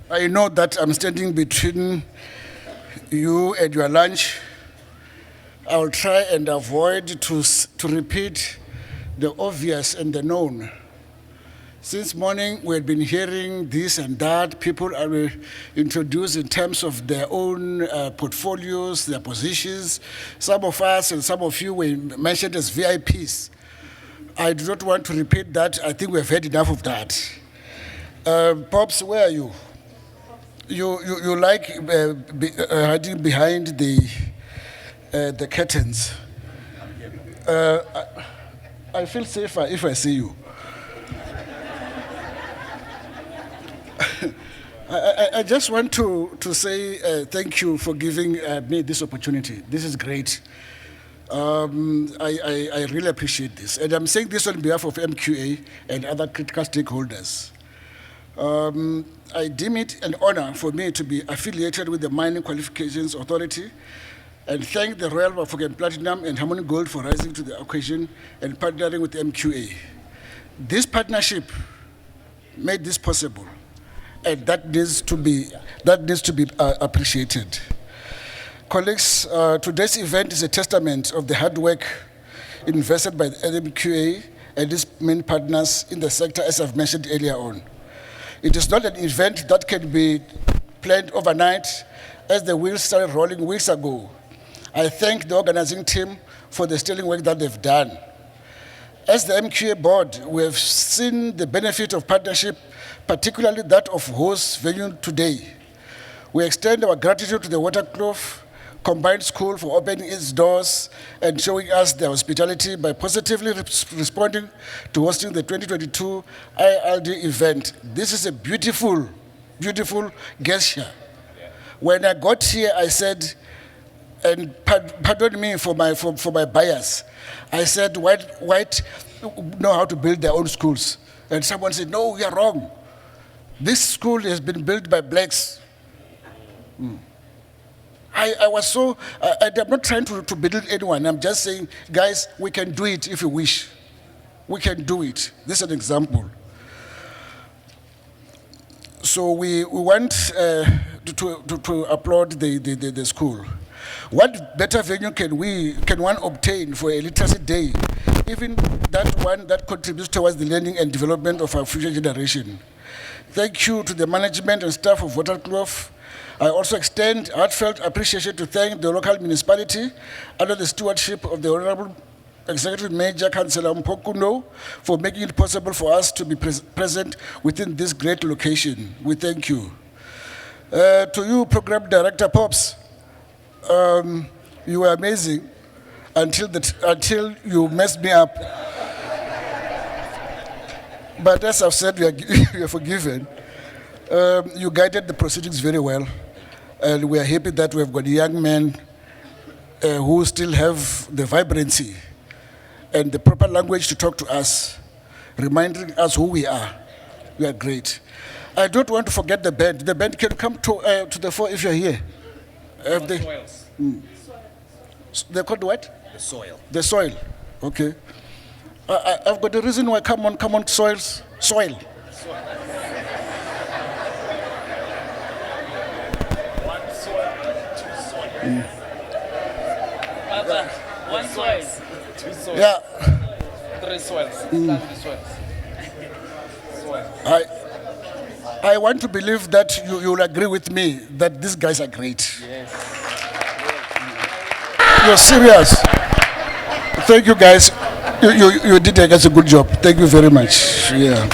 I know that I'm standing between you and your lunch. I will try and avoid to repeat the obvious and the known. Since morning, we had been hearing this and that. People are introduced in terms of their own portfolios, their positions. Some of us and some of you were mentioned as VIPs. I do not want to repeat that. I think we have had enough of that. Pops, where are you? You like hiding behind the curtains. I feel safer if I see you. I just want to say thank you for giving me this opportunity. This is great. I really appreciate this. And I'm saying this on behalf of MQA and other critical stakeholders. I deem it an honor for me to be affiliated with the Mining Qualifications Authority and thank the Royal Bafokeng Platinum and Harmony Gold for rising to the occasion and partnering with MQA. This partnership made this possible, and that needs to be appreciated. Colleagues, today's event is a testament of the hard work invested by the MQA and its main partners in the sector, as I've mentioned earlier on. It is not an event that can be planned overnight, as the wheels started rolling weeks ago. I thank the organizing team for the sterling work that they've done. As the MQA board, we have seen the benefit of partnership, particularly that of host venue today. We extend our gratitude to the Waterkloof Combined School for opening its doors and showing us their hospitality by positively responding to hosting the 2022 ILD event. This is a beautiful, beautiful gesture. When I got here, I said, and pardon me for my bias, I said, white know how to build their own schools. And someone said, no, we are wrong. This school has been built by blacks. I was so, I'm not trying to belittle anyone. I'm just saying, guys, we can do it if you wish. We can do it. This is an example. So we want to applaud the school. What better venue can one obtain for a literacy day, even that one that contributes towards the learning and development of our future generation? Thank you to the management and staff of Waterkloof. I also extend heartfelt appreciation to thank the local municipality under the stewardship of the Honorable Executive Major Councillor Mpokuno for making it possible for us to be present within this great location. We thank you. To you, Program Director Pops, you were amazing until you messed me up. But as I've said, you are forgiven. You guided the proceedings very well, and we are happy that we have got young men who still have the vibrancy and the proper language to talk to us, reminding us who we are. We are great. I don't want to forget the band. The band can come to the fore if you're here. Have they? They're called what? The soil. The soil. Okay. I've got a reason why. Come on, soils. Soil. One soil, two soil. Papa, one soil. Two soils. Yeah. Three soils. Three soils. I want to believe that you'll agree with me that these guys are great. Yes. You're serious. Thank you, guys. You did a good job. Thank you very much. Yeah.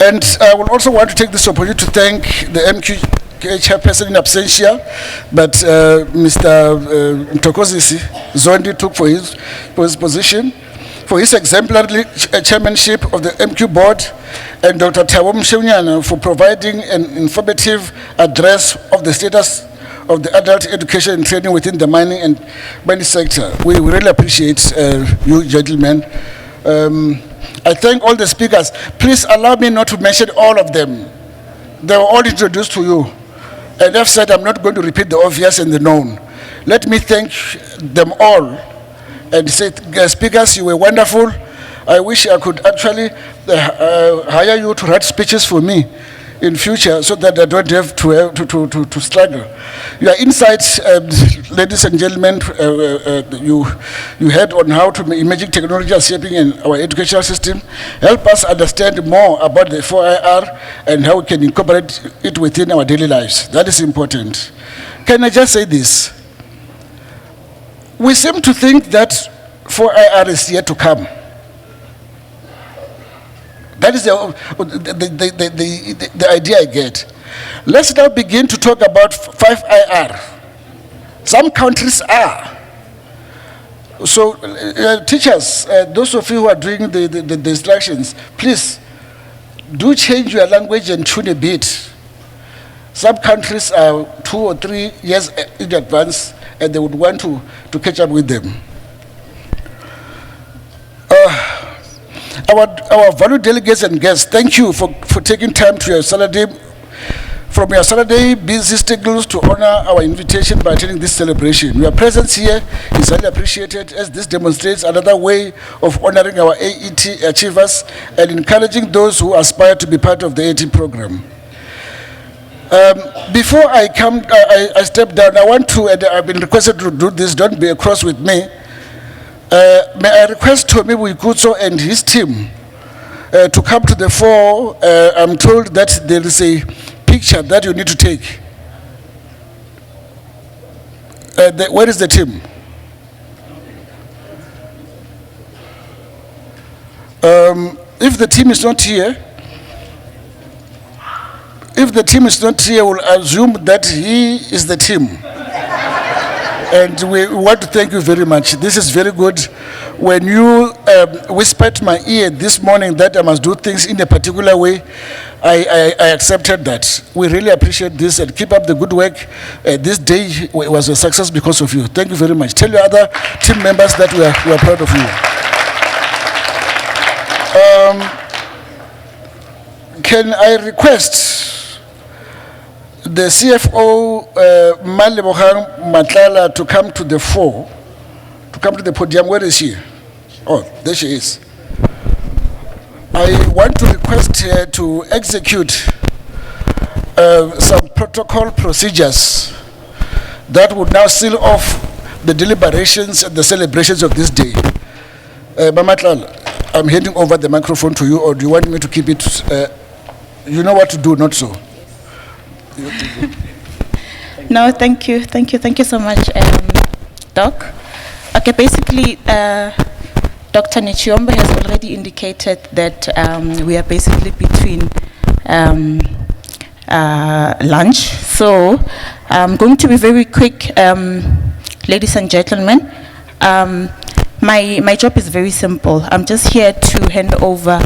And I will also want to take this opportunity to thank the MQA chairperson in absentia, but Mr. Ntokozisi Zondi took for his position, for his exemplary chairmanship of the MQ board, and Dr. Thabo Mshenyana for providing an informative address of the status of the adult education and training within the mining sector. We really appreciate you gentlemen. I thank all the speakers. Please allow me not to mention all of them. They were all introduced to you. And I've said I'm not going to repeat the obvious and the known. Let me thank them all and say, speakers, you were wonderful. I wish I could actually hire you to write speeches for me in future so that I don't have to struggle. Your insights, ladies and gentlemen, you had on how emerging technology is shaping in our educational system, help us understand more about the 4IR and how we can incorporate it within our daily lives. That is important. Can I just say this? We seem to think that 4IR is yet to come. That is the idea I get. Let's now begin to talk about 5IR. Some countries are. So teachers, those of you who are doing the instructions, please do change your language and tune a bit. Some countries are 2 or 3 years in advance and they would want to catch up with them. Our valued delegates and guests, thank you for taking time to your Saturday, from your Saturday busy schedules to honor our invitation by attending this celebration. Your presence here is highly appreciated, as this demonstrates another way of honoring our AET achievers and encouraging those who aspire to be part of the AET program. Before I step down, I want to, and I've been requested to do this, don't be cross with me. May I request Tommy Wikutso and his team to come to the fore. I'm told that there is a picture that you need to take. Where is the team? If the team is not here, we'll assume that he is the team. And we want to thank you very much. This is very good. When you whispered my ear this morning that I must do things in a particular way, I accepted that. We really appreciate this and keep up the good work. This day was a success because of you. Thank you very much. Tell your other team members that we are proud of you. Can I request the CFO, Malebogang Matlala, to come to the fore, to come to the podium? Where is she? Oh, there she is. I want to request her to execute some protocol procedures that would now seal off the deliberations and the celebrations of this day. Matlala, I'm handing over the microphone to you, or do you want me to keep it? You know what to do, not so? No, thank you so much, Doc. Okay, basically, Dr. Nichiombe has already indicated that we are basically between lunch. So I'm going to be very quick, ladies and gentlemen. My job is very simple. I'm just here to hand over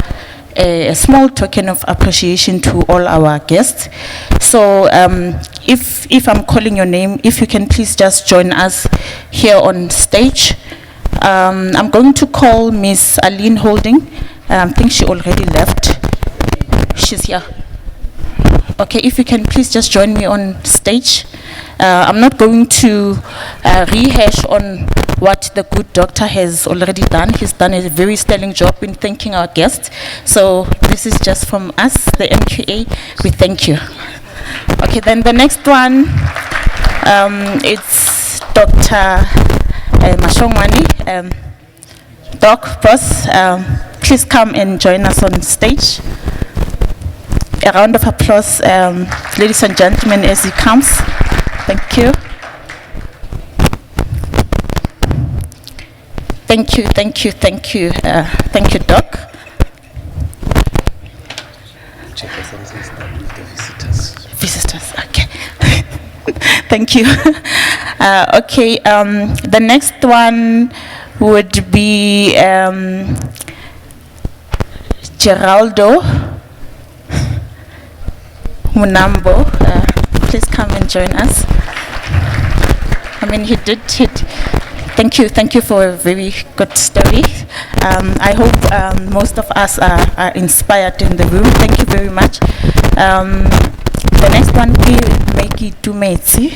a small token of appreciation to all our guests. So if I'm calling your name, if you can please just join us here on stage. I'm going to call Miss Aline Holding. I think she already left. she's here. Okay, if you can please just join me on stage. I'm not going to rehash on what the good doctor has already done. He's done a very sterling job in thanking our guests. So this is just from us, the MQA. We thank you. Okay, then the next one, it's Dr. Mashongwani. Doc, boss, please come and join us on stage. A round of applause, ladies and gentlemen, as he comes. Thank you. Thank you, thank you, thank you. Thank you, Doc. Visitors, okay. Thank you. Okay, the next one would be Geraldo Munambo. Please come and join us. I mean, he did hit. Thank you for a very good story. I hope most of us are inspired in the room. Thank you very much. The next one will be Meki Dumetsi.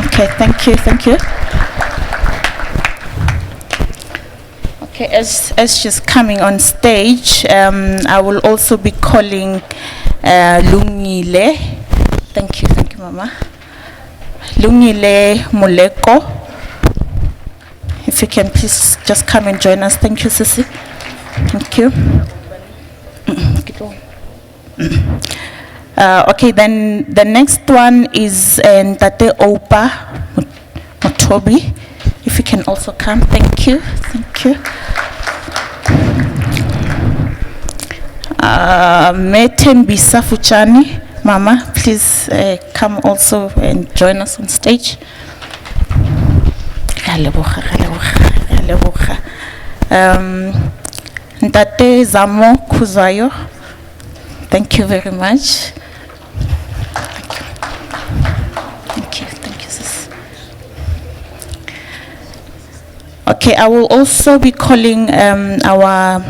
Okay, thank you. Okay, as she's coming on stage, I will also be calling Lungile. Thank you, Mama. Lungile Muleko. If you can please just come and join us. Thank you, Sisi. Thank you. Okay, then the next one is Ntate Opa Motobi. If you can also come, thank you. Meten Bisafuchani, Mama, please come also and join us on stage. Ntate Zamo Kuzayo, thank you very much. Thank you, sis. Okay, I will also be calling our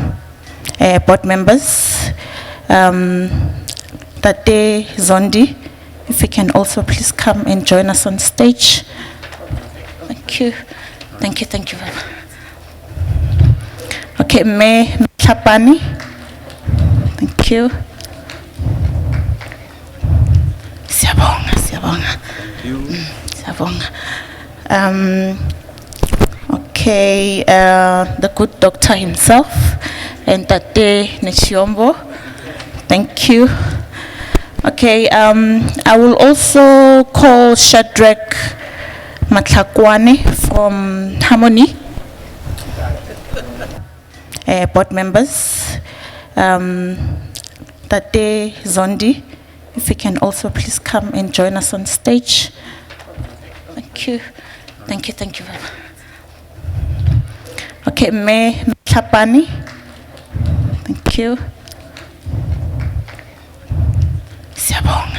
board members. Tate Zondi, if you can also please come and join us on stage. Thank you. Okay, Me Chapani, thank you. Siyabonga. Okay, the good doctor himself, and Tate Neshiombo, thank you. Okay, I will also call Shadrach Matlakwane from Harmony. Board members, Tate Zondi, if you can also please come and join us on stage. Thank you. Okay, Me Chapani, thank you. Siyabonga.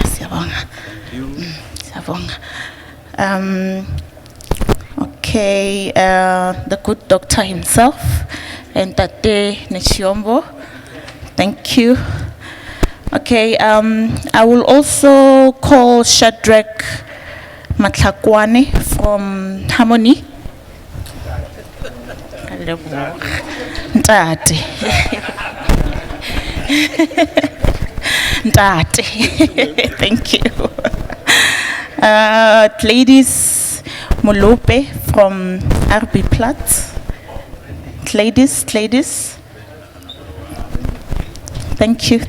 Okay, the good doctor himself, and Tate Neshiombo, thank you. Okay, I will also call Shadrach Matlakwane from Harmony. Ntate. Thank you. Ladies Molope from RB Platz. Ladies. Thank you.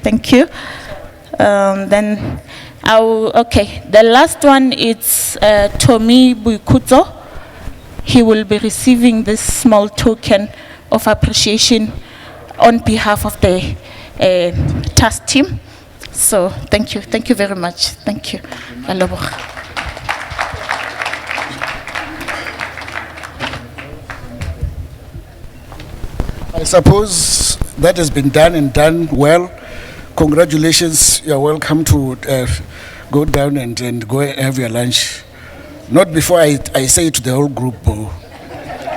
Then the last one is Tommy Buikuto. He will be receiving this small token of appreciation on behalf of the task team. So thank you very much. Thank you. I suppose that has been done and done well. Congratulations. You're welcome to go down and go have your lunch. Not before I say it to the whole group.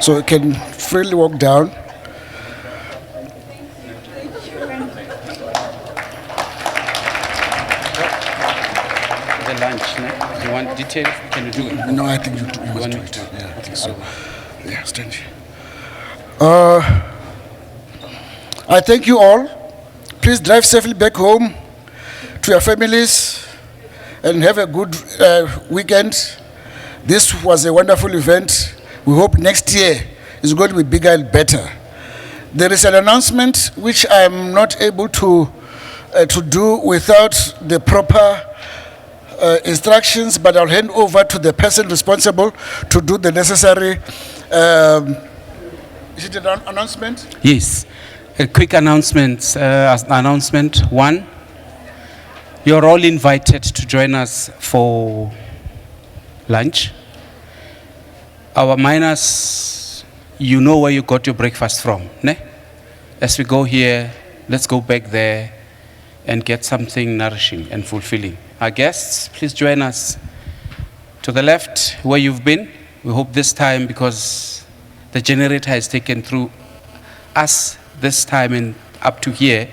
So you can freely walk down. want details? Can you do it? No, I think you must want do me it. to? Yeah, I think so. Yeah, stand here. I thank you all. Please drive safely back home to your families and have a good weekend. This was a wonderful event. We hope next year is going to be bigger and better. There is an announcement which I'm not able to do without the proper instructions, but I'll hand over to the person responsible to do the necessary. Is it an announcement? Yes. A quick announcement. Announcement one. You're all invited to join us for lunch. Our miners, you know where you got your breakfast from, ne? As we go here, let's go back there and get something nourishing and fulfilling. Our guests, please join us to the left where you've been. We hope this time, because the generator has taken through us this time and up to here.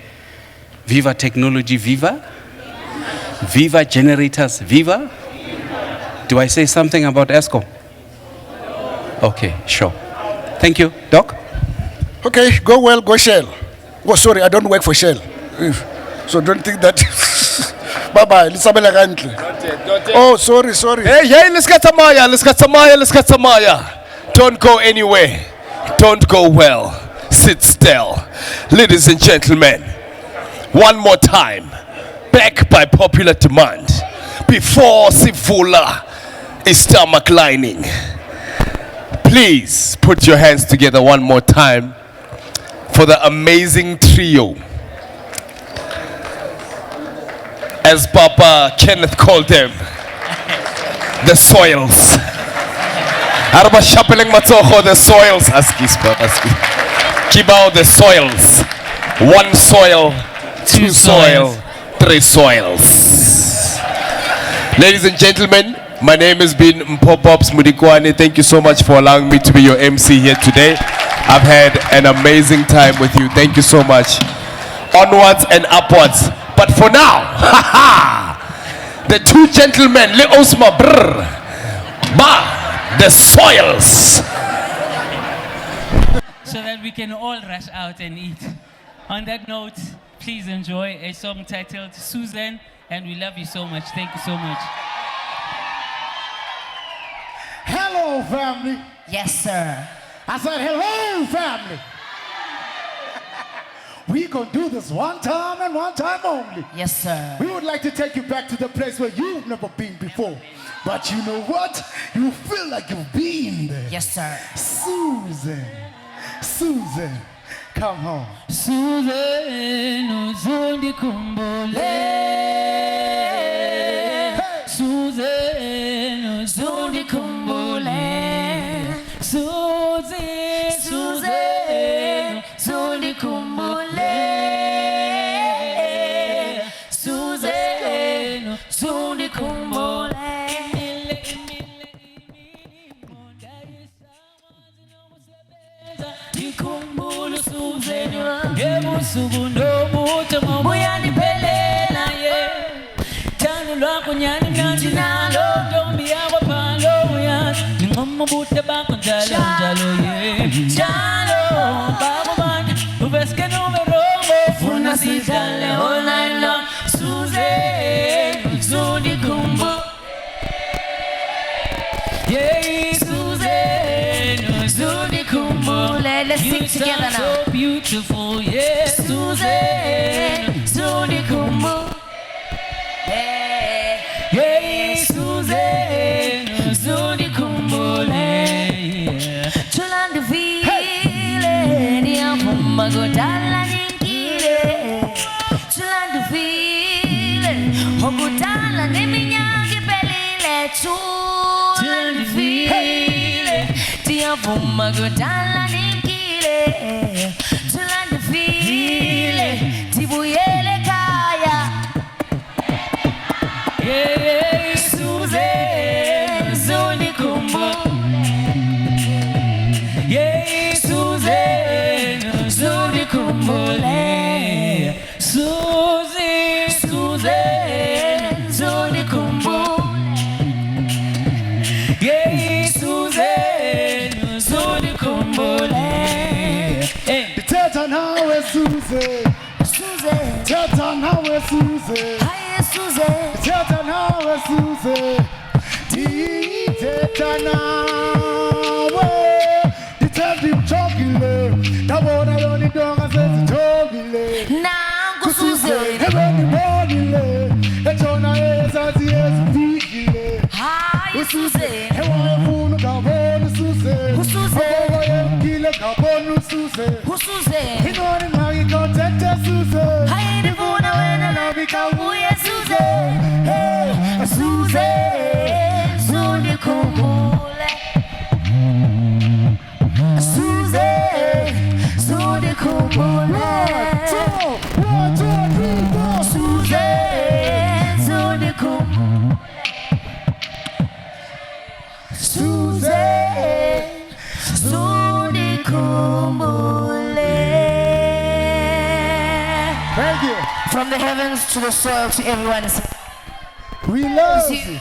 Viva technology, viva. Viva generators, viva. Do I say something about ESCOM? Okay, sure. Thank you, Doc. Okay, go well, go Shell. Oh, sorry, I don't work for Shell. So don't think that. Bye-bye. Oh, sorry. Hey, let's get Samaya. Don't go anywhere. Don't go well. Sit still. Ladies and gentlemen, one more time. Back by popular demand. Before Sivula is stomach lining. Please put your hands together one more time for the amazing trio. As Papa Kenneth called them, the soils. Arba Shapeling Matsoho, the soils. Kibao, the soils. One soil, two soil, three soils. Ladies and gentlemen, my name has been Mpopops Mudikwane. Thank you so much for allowing me to be your MC here today. I've had an amazing time with you. Thank you so much. Onwards and upwards. But for now, the two gentlemen, Le Osma Brr, Ba, the soils. So that we can all rush out and eat. On that note, please enjoy a song titled Susan, and we love you so much. Thank you so much. Hello, family. Yes, sir. I said, hello, family. We gonna do this one time and one time only. Yes, sir. We would like to take you back to the place where you've never been before. But you know what? You feel like you've been there. Yes, sir. Susan, come home. Susan, uzundi kumbule. Susan, uzundi kumbule. Susan, uzundi kumbule. Susan, uzundi kumbule. Ikhumbule Susan, ngebusuku nobuhle ngobuyaniphelela ye. Thando lwakho nyani mnandi nalo, ntombi yakho phalo uyazi. Ngincoma ubuhle bakho njalo ye. Njalo bakubani, uveske numerongo, funa sidlale all night long. Susan, uzundikhumbulela. Yeah, Susan, uzundikhumbulela. Let's sing together now. So beautiful, yeah, Susan, uzundikhumbulela. Yeah, Susan, uzundikhumbulela. Chulanduvile, ndiyavuma kudala ninkile. Chulanduvile, okudala neminyaka iphelile. Chulanduvile, ndiyavuma kudala ninkile. Chulanduvile, ndibuyele ekhaya. Yeah, Susan, uzundikhumbulela. Yeah, Susan, uzundikhumbulela. Susan, uzundikhumbulela. Susan. Susan. Tata nawe Susan. Hi Susan. Tata nawe Susan. Tata nawe. Detective Chokile. Tabona yoni donga sezi Chokile. Nangu Susan. Ebeni bonile. Echona ezazi ezifigile. Hi Susan. Ewa efunu kabonu Susan. Susan. Obobo yemkile kabonu Susan. Susan. Inoni magi kontete Susan. Hi nifuna wena nabikabuye Susan. Hey Susan. Sundikhumbule. Susan. Sundikhumbule. 1, 2, 3, 4. Susan. Sundikhumbule. Susan. Sundikhumbule. Thank you. From the heavens to the soil to everyone. We love you.